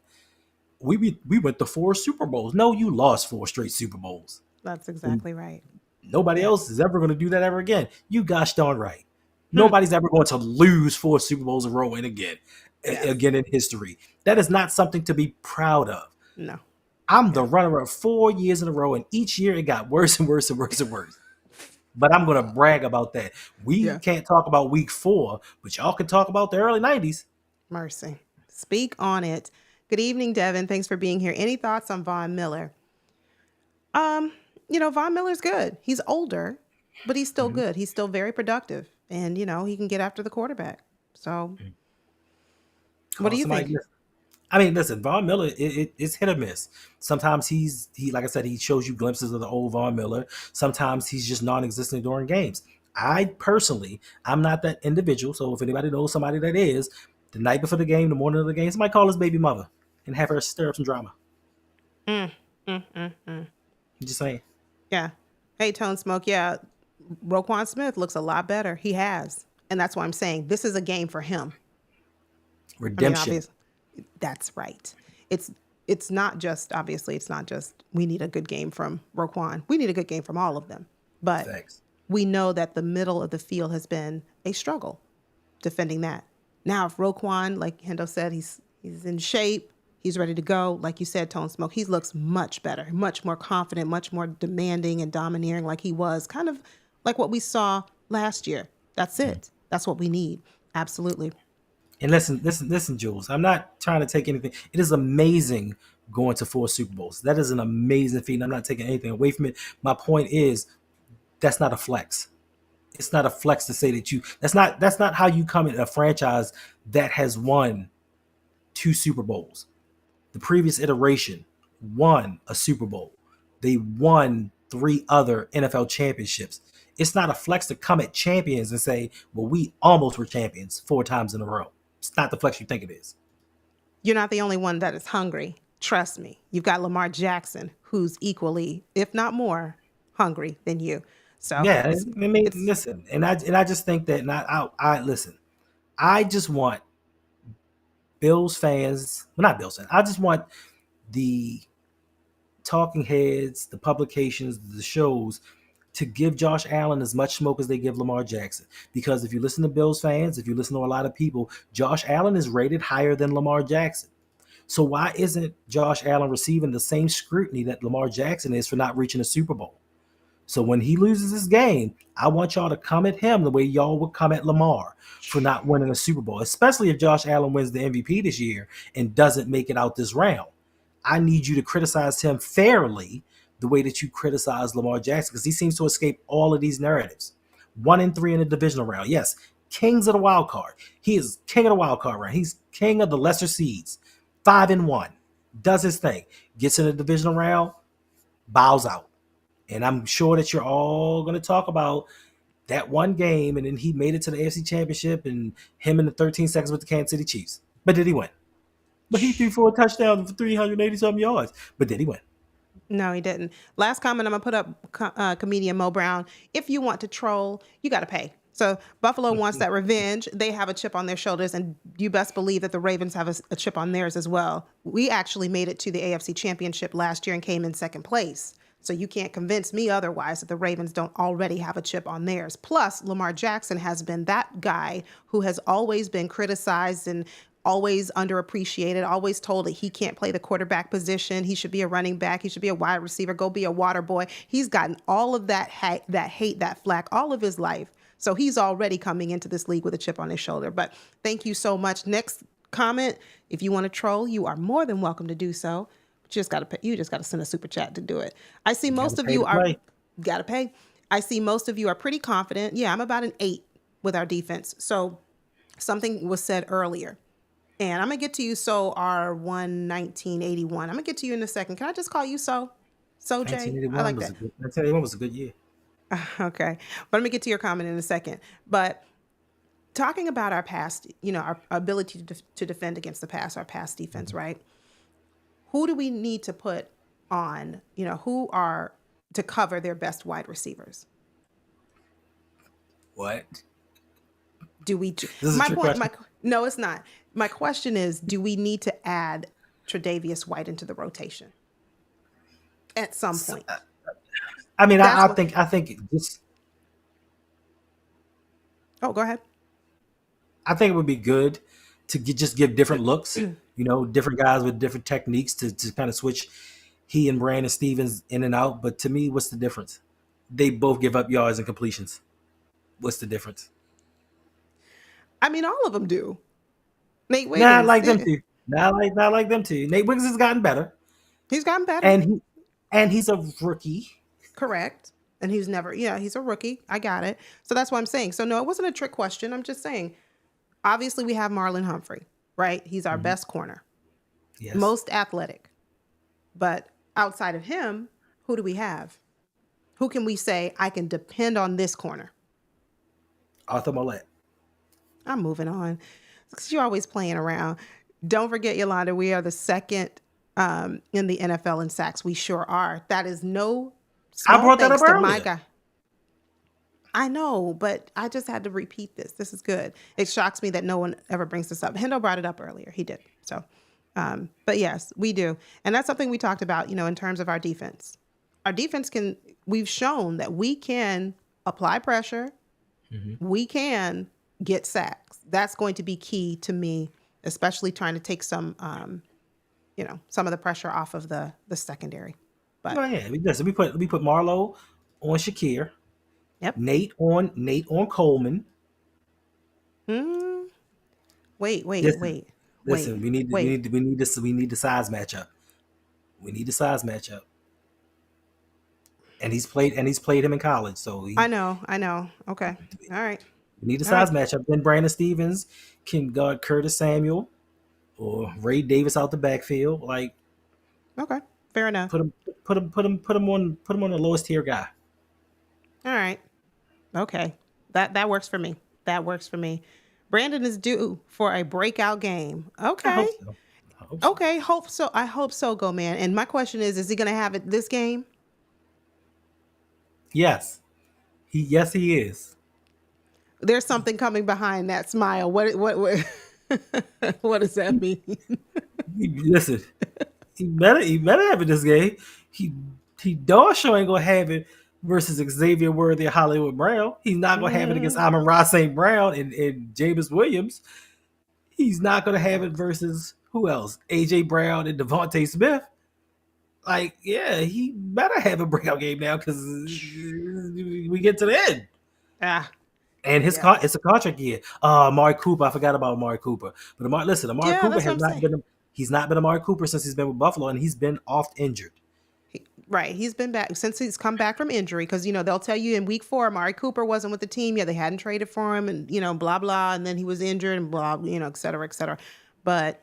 We went to 4 Super Bowls. No, you lost 4 straight Super Bowls. That's exactly right. Nobody Yeah. else is ever going to do that ever again. You gosh darn right. Nobody's ever going to lose 4 Super Bowls in a row and Yes. again in history. That is not something to be proud of. No. I'm the runner-up 4 years in a row, and each year it got worse and worse and worse and worse. But I'm going to brag about that. We Yeah. can't talk about week 4, but y'all can talk about the early 90s. Mercy. Speak on it. Good evening, Devin. Thanks for being here. Any thoughts on Von Miller? Von Miller's good. He's older, but he's still good. He's still very productive. And, he can get after the quarterback. So, what do Call you somebody. think? I mean, listen, Von Miller, it's hit or miss. Sometimes he like I said, he shows you glimpses of the old Von Miller. Sometimes he's just non-existent during games. I personally, I'm not that individual. So if anybody knows somebody that is, the night before the game, the morning of the game, somebody call his baby mother and have her stir up some drama. Mm, mm. I'm just saying, Yeah. Hey, Tone Smoke. Yeah, Roquan Smith looks a lot better. He has, and that's why I'm saying this is a game for him. I mean, redemption, obviously, that's right. It's it's not just obviously it's not just we need a good game from Roquan. We need a good game from all of them. But facts. we know that the middle of the field has been a struggle defending that. Now, if Roquan, like Hendo said, he's in shape, he's ready to go. Like you said, Tone Smoke, he looks much better, much more confident, much more demanding and domineering, like he was, kind of like what we saw last year. That's it. That's what we need. Absolutely. And listen, Jules. I'm not trying to take anything. It is amazing going to 4 Super Bowls. That is an amazing feat. And I'm not taking anything away from it. My point is that's not a flex. It's not a flex to say that you. That's not how you come in a franchise that has won 2 Super Bowls. The previous iteration won a Super Bowl. They won 3 other NFL championships. It's not a flex to come at champions and say, "Well, we almost were champions 4 times in a row." It's not the flex you think it is. You're not the only one that is hungry. Trust me. You've got Lamar Jackson, who's equally, if not more, hungry than you. So Yeah, it's I mean, it's listen, and I just think that not I listen. I just want Bills fans, well, not Bills fans. I just want the talking heads, the publications, the shows to give Josh Allen as much smoke as they give Lamar Jackson. Because if you listen to Bills fans, if you listen to a lot of people, Josh Allen is rated higher than Lamar Jackson. So why isn't Josh Allen receiving the same scrutiny that Lamar Jackson is for not reaching a Super Bowl? So when he loses this game, I want y'all to come at him the way y'all would come at Lamar for not winning a Super Bowl, especially if Josh Allen wins the MVP this year and doesn't make it out this round. I need you to criticize him fairly the way that you criticize Lamar Jackson because he seems to escape all of these narratives. 1-3 in the divisional round. Yes, kings of the wild card. He is king of the wild card round. He's king of the lesser seeds. 5-1. Does his thing. Gets in the divisional round, bows out. And I'm sure that you're all going to talk about that one game, and then he made it to the AFC Championship, and him in the 13 seconds with the Kansas City Chiefs. But did he win? But he threw for a touchdown for 380 something yards. But did he win? no, he didn't. Last comment I'm gonna put up, comedian Mo Brown. If you want to troll, you got to pay. So Buffalo wants that revenge. They have a chip on their shoulders, and you best believe that the Ravens have a chip on theirs as well. We actually made it to the AFC Championship last year and came in second place. So you can't convince me otherwise that the Ravens don't already have a chip on theirs. Plus, Lamar Jackson has been that guy who has always been criticized and always underappreciated, always told that he can't play the quarterback position. He should be a running back. He should be a wide receiver. Go be a water boy. He's gotten all of that hate, that flack all of his life. So he's already coming into this league with a chip on his shoulder. But thank you so much. Next comment, if you want to troll, you are more than welcome to do so. But you just got to send a super chat to do it. I see You got most to of pay you to are play. got to pay. I see most of you are pretty confident. Yeah, I'm about an 8 with our defense. So something was said earlier. And I'm going to get to you, So R11981. I'm going to get to you in a second. Can I just call you So? So, Jay? I 1981 like was that. a good. 1981 was a good year. Okay. But let me get to your comment in a second. But talking about our past, our ability to defend against the pass, our pass defense, right? Who do we need to put on, who are to cover their best wide receivers? What? Do we, This is a my trick point, question. no, it's not. My question is, do we need to add Tre'Davious White into the rotation at some So, point? I mean, That's I what, think I think just oh, go ahead. I think it would be good to just give different looks. Different guys with different techniques to kind of switch he and Brandon Stevens in and out. But to me, what's the difference? They both give up yards and completions. What's the difference? I mean, all of them do. Nate Not Wiggins, like them two. Not like them two. Nate Wiggins has gotten better, he's gotten better. and he's a rookie. Correct. And he's a rookie. I got it. So that's what I'm saying. So no, it wasn't a trick question. I'm just saying, Obviously, we have Marlon Humphrey, right? He's our Mhm. best corner, Yes. most athletic. But outside of him, who do we have? Who can we say I can depend on this corner? Arthur Millette. I'm moving on because you're always playing around. Don't forget, Yolanda, we are the second in the NFL in sacks. We sure are. That is no I small brought that up thanks to my earlier. guy. I know, but I just had to repeat this. This is good. It shocks me that no one ever brings this up. Hendo brought it up earlier. He did. So, but yes, we do. And that's something we talked about, in terms of our defense. Our defense we've shown that we can apply pressure. Hmm. We can get sacks. That's going to be key to me, especially trying to take some of the pressure off of the secondary. But Well, yeah. Listen, we put Marlowe on Shakir, yep. Nate on Coleman. Mm, wait, wait, Listen, wait, wait, listen. wait. We need the size matchup. We need the size matchup. And he's played him in college, so I know, I know. Okay. All right. we need the All right. size matchup. Then Brandon Stevens can guard Curtis Samuel or Ray Davis out the backfield. Like Okay. Fair enough. put him put him on the lowest tier guy. All right. Okay. That works for me. That works for me. Brandon is due for a breakout game. I Okay. hope so. I hope so. Okay. Hope so. I hope so, go man. And my question is he gonna have it this game? Yes, he is. There's something coming behind that smile. What what does that mean? Listen, he better have it this game. He dog sure ain't gonna have it versus Xavier Worthy or Hollywood Brown. He's not gonna have it against Mm, Amon Ross St. Brown and Jameis Williams. He's not gonna have it versus who else? AJ Brown and Devontae Smith. Like, yeah, he better have a breakout game now because we get to the end. ah, And yeah. it's a contract year. Amari Cooper, I forgot about Amari Cooper. But Amari Yeah, Cooper that's what has I'm not saying. been he's not been Amari Cooper since he's been with Buffalo, and he's been oft injured. Right. He's been back since he's come back from injury because, they'll tell you in week 4, Amari Cooper wasn't with the team. Yeah, they hadn't traded for him and, blah, blah. And then he was injured and blah, et cetera, et cetera. But,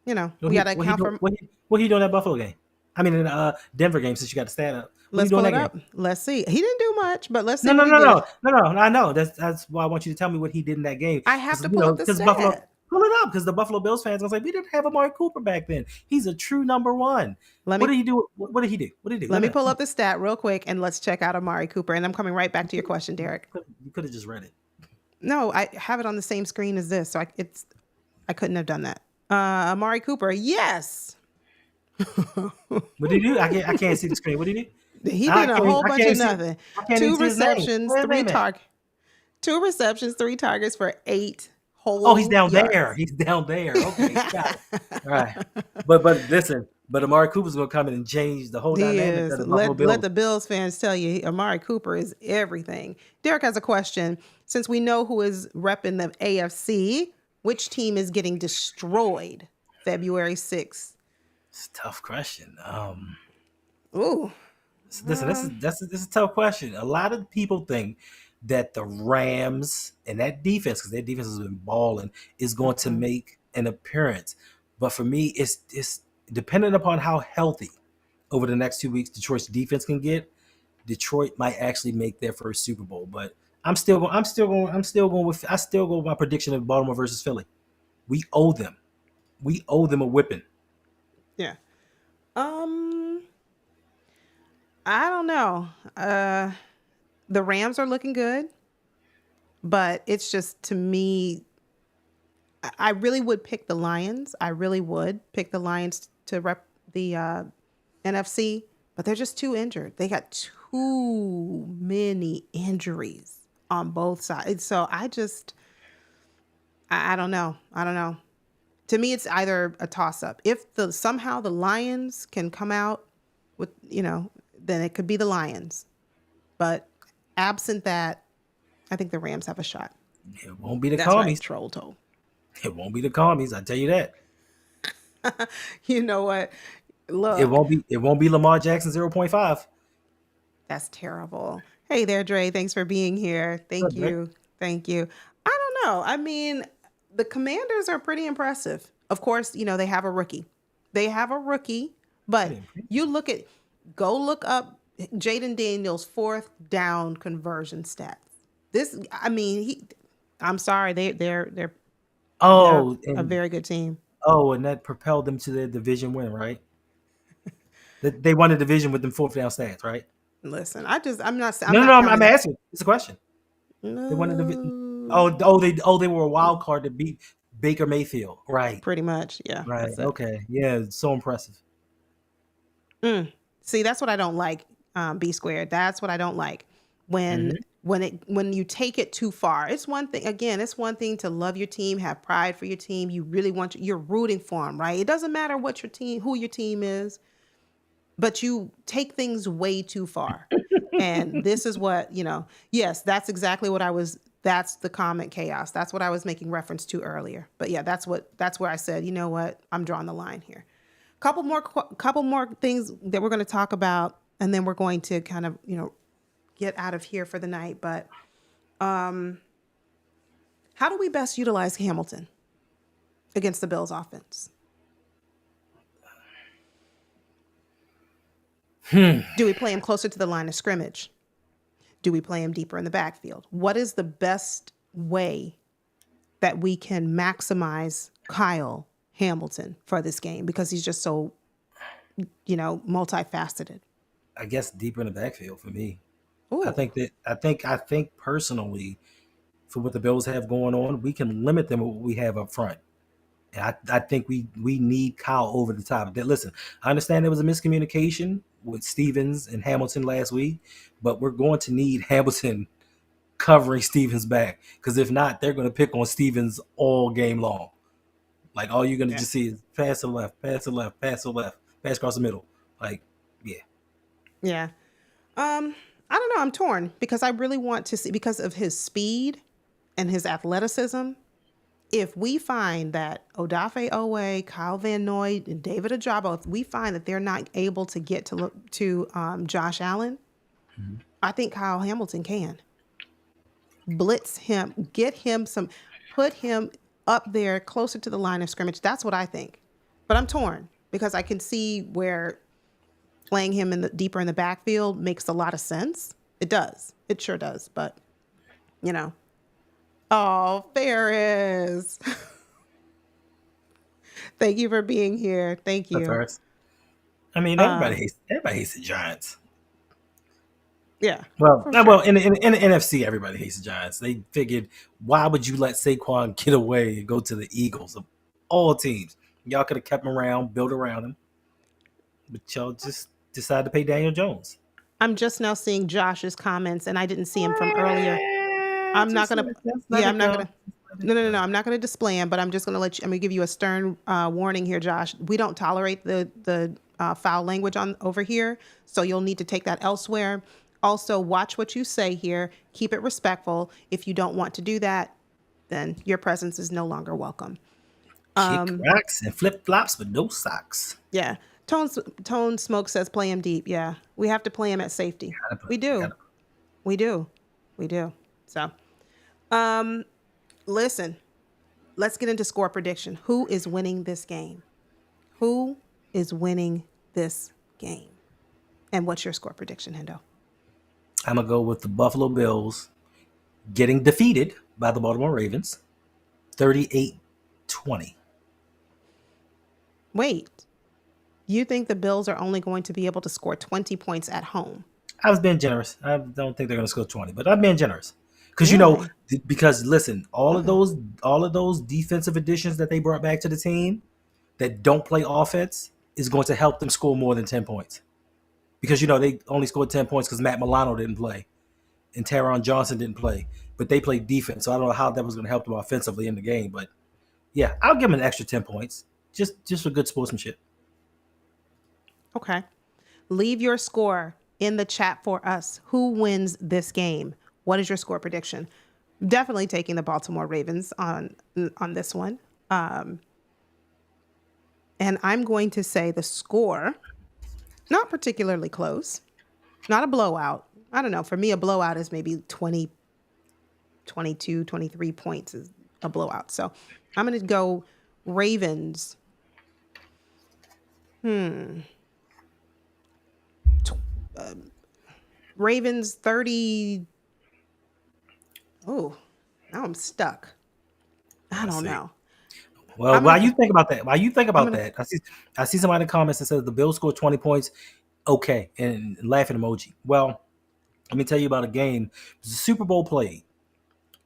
What we he got to what he account doing? for. What he doing that Buffalo game? I mean, in Denver game, since you got the stat up. What he Let's doing pull that it game? up. Let's see. He didn't do much, but let's see No, no, what he no, did. no, no, no. I know. That's why I want you to tell me what he did in that game. I have Because to pull up the because Buffalo stat. pull it up because the Buffalo Bills fans gonna say we didn't have Amari Cooper back then. He's a true number one. Let What me did he do? What did he do? What did he do? let Let me me know. pull up the stat real quick and let's check out Amari Cooper. And I'm coming right back to your question, Derek. You could have just read it. No, I have it on the same screen as this, so I couldn't have done that. Amari Cooper, yes. What did he do? I can't see the screen. What did he do? He I did a can't whole I bunch can't of see nothing. I can't even Two see his name. receptions, Where's his three name at? target, 2 receptions, 3 targets for 8 Oh, he's whole down there. yards. He's down there. Okay, got it. All right. But listen, Amari Cooper's gonna come in and change the whole He dynamic is. of the Buffalo Let Bills. the Bills fans tell you, Amari Cooper is everything. Derek has a question. Since we know who is repping the AFC, which team is getting destroyed February 6th? It's a tough question. Ooh. Listen, this is a tough question. A lot of people think that the Rams and that defense, because their defense has been balling, is going to Mhm. make an appearance. But for me, it's dependent upon how healthy over the next 2 weeks Detroit's defense can get. Detroit might actually make their first Super Bowl. But I still go with my prediction of Baltimore versus Philly. We owe them. We owe them a whipping. Yeah. Um, I don't know. The Rams are looking good, but it's just to me, I really would pick the Lions. I really would pick the Lions to rep the NFC, but they're just too injured. They got too many injuries on both sides. So I don't know. I don't know. To me, it's either a toss up. If somehow the Lions can come out with, then it could be the Lions. But absent that, I think the Rams have a shot. It won't be the That's right, commies. troll told. It won't be the commies. I tell you that. You know what? It Look, won't be. It won't be Lamar Jackson 0.5. that's terrible. Hey there, Dre. Thanks for being here. Good, Thank man. you. Thank you. I don't know. I mean, The Commanders are pretty impressive. Of course, they have a rookie. But you look up Jaden Daniels' fourth down conversion stats. I'm sorry, they're Oh, a and very good team. and that propelled them to their division win, right? They won the division with them fourth down stats, right? Listen, I'm No, no, not no. I'm counting it. asking. It's a question. They won the division. No, They were a wild card to beat Baker Mayfield, right? pretty much. Yeah, Right. that's it. Okay. Yeah. So impressive. See, that's what I don't like. B squared. That's what I don't like when Hmm. when you take it too far. It's one thing. Again, it's one thing to love your team, have pride for your team. You really you're rooting for them, right? It doesn't matter who your team is, but you take things way too far. And this is what Yes, that's exactly what I was. That's the comment chaos. That's what I was making reference to earlier. But yeah, that's where I said, you know what, I'm drawing the line here. Couple more things that we're going to talk about, and then we're going to kind of get out of here for the night. But how do we best utilize Hamilton against the Bills offense? Do we play him closer to the line of scrimmage? Do we play him deeper in the backfield? What is the best way that we can maximize Kyle Hamilton for this game? Because he's just so, multifaceted. I guess deeper in the backfield for me. I Ooh, think that I think personally, for what the Bills have going on, we can limit them with what we have up front. And I think we need Kyle over the top. That listen, I understand there was a miscommunication with Stevens and Hamilton last week, but we're going to need Hamilton covering Stevens back, because if not, they're going to pick on Stevens all game long. Like all you're going to yeah. just see is pass to the left, pass to the left, pass to the left, pass across the middle. Like, yeah, Yeah. I don't know. I'm torn because I really want to see, because of his speed and his athleticism. If we find that Odafe Owe, Kyle Van Noy, and David Ajabo, if we find that they're not able to get to Josh Allen, I think Kyle Hamilton can blitz him, put him up there closer to the line of scrimmage. That's what I think. But I'm torn because I can see where playing him deeper in the backfield makes a lot of sense. It does. It sure does. But, you know. Oh, Ferris. Thank you for being here. Thank the you. first. I mean, Um, everybody hates the Giants. yeah, Well, for well, sure. in the NFC, everybody hates the Giants. They figured, why would you let Saquon get away and go to the Eagles of all teams? Y'all could have kept him around, built around him, but y'all just decided to pay Daniel Jones. I'm just now seeing Josh's comments, and I didn't see him from earlier. I'm not gonna. Just let Yeah, I'm it not go. gonna. Just let No, it no, no, no. go. I'm not gonna display him, but I'm just gonna let you. I'm gonna give you a stern warning here, Josh. We don't tolerate the foul language on over here, so you'll need to take that elsewhere. Also, watch what you say here. Keep it respectful. If you don't want to do that, then your presence is no longer welcome. Kick rocks and flip flops, but no socks. Yeah. Tone Smoke says play him deep. Yeah, we have to play him at safety. We do. Gotta We do. We do. So, listen. Let's get into score prediction. Who is winning this game? Who is winning this game? And what's your score prediction, Hendo? I'm gonna go with the Buffalo Bills getting defeated by the Baltimore Ravens, 38-20. Wait, you think the Bills are only going to be able to score 20 points at home? I was being generous. I don't think they're going to score 20, but I'm being generous because Really? because listen, Okay. all of those defensive additions that they brought back to the team that don't play offense is going to help them score more than 10 points, because they only scored 10 points because Matt Milano didn't play and Taron Johnson didn't play, but they played defense. So I don't know how that was going to help them offensively in the game, but yeah, I'll give them an extra 10 points just for good sportsmanship. Okay. Leave your score in the chat for us. Who wins this game? What is your score prediction? Definitely taking the Baltimore Ravens on this one. And I'm going to say the score, not particularly close, not a blowout. I don't know. For me, a blowout is maybe 20, 22, 23 points is a blowout. So I'm going to go Ravens. Hmm. Tw- Ravens 30. Oh, now I'm stuck. I I don't see. know. Well, I'm while gonna. you think about that, I'm gonna. I see somebody in the comments that says the Bills scored 20 points. Okay, and laughing emoji. Well, let me tell you about a game. It was a Super Bowl play,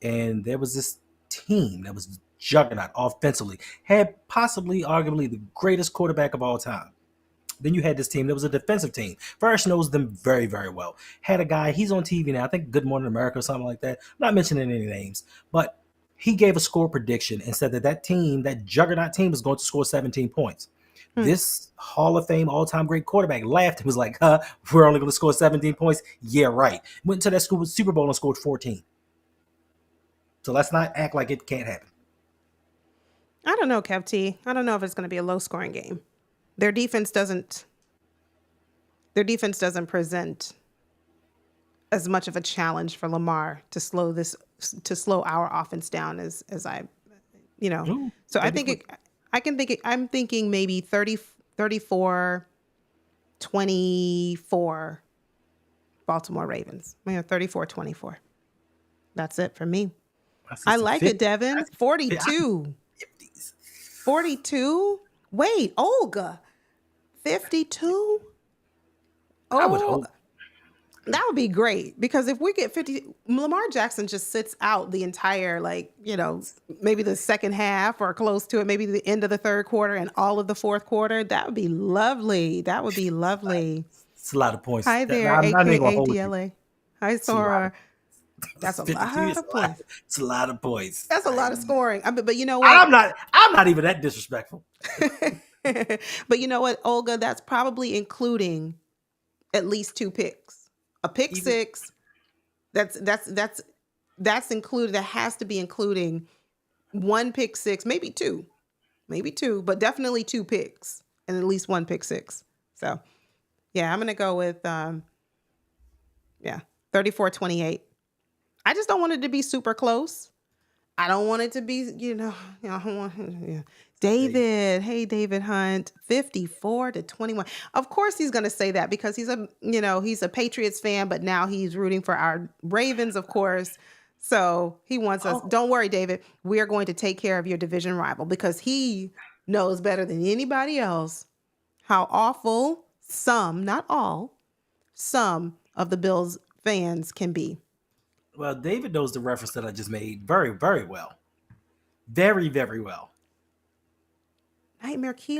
and there was this team that was juggernaut offensively, had possibly, arguably, the greatest quarterback of all time. Then you had this team that was a defensive team. First knows them very, very well. Had a guy, he's on TV now, I think Good Morning America or something like that. I'm not mentioning any names, but he gave a score prediction and said that that team, that juggernaut team, was going to score 17 points. Hmm. This Hall of Fame all-time great quarterback laughed and was like, we're only going to score 17 points? Yeah, right. Went into that Super Bowl and scored 14. So let's not act like it can't happen. I don't know, Kev T. I don't know if it's going to be a low scoring game. Their defense doesn't. Their defense doesn't present as much of a challenge for Lamar to slow our offense down as I, you know. Ooh, So I that'd be think quick. it. I can think it. I'm thinking maybe 30, 34, 24 Baltimore Ravens. 34-24. That's it for me. I see I some like it, 50. Devin. 42. 50s. 42? Wait, Olga. 52? I would Oh, hope. that would be great because if we get 50, Lamar Jackson just sits out the entire, maybe the second half or close to it, maybe the end of the third quarter and all of the fourth quarter. That would be lovely. That would be lovely. It's a lot of points. Hi there, I'm not even gonna AKA hold you. DLA. Hi, It's a lot of Sora. That's a 52 lot is of a lot. points. It's a lot of points. That's a lot of scoring. But you know what? I'm not even that disrespectful. But you know what, Olga? That's probably including at least two picks. A pick Even six. That's included. That has to be including one pick six, maybe two, but definitely two picks and at least one pick six. So yeah, I'm gonna go with 34-28. I just don't want it to be super close. I don't want it to be, I don't want, yeah. hey, David, hey, David Hunt, 54-21. Of course he's going to say that because he's a Patriots fan, but now he's rooting for our Ravens, of course. So he wants us. oh Don't worry, David. We are going to take care of your division rival because he knows better than anybody else how awful some, not all, some of the Bills fans can be. well, David knows the reference that I just made very, very well. Very, very well. Nightmare Kilo.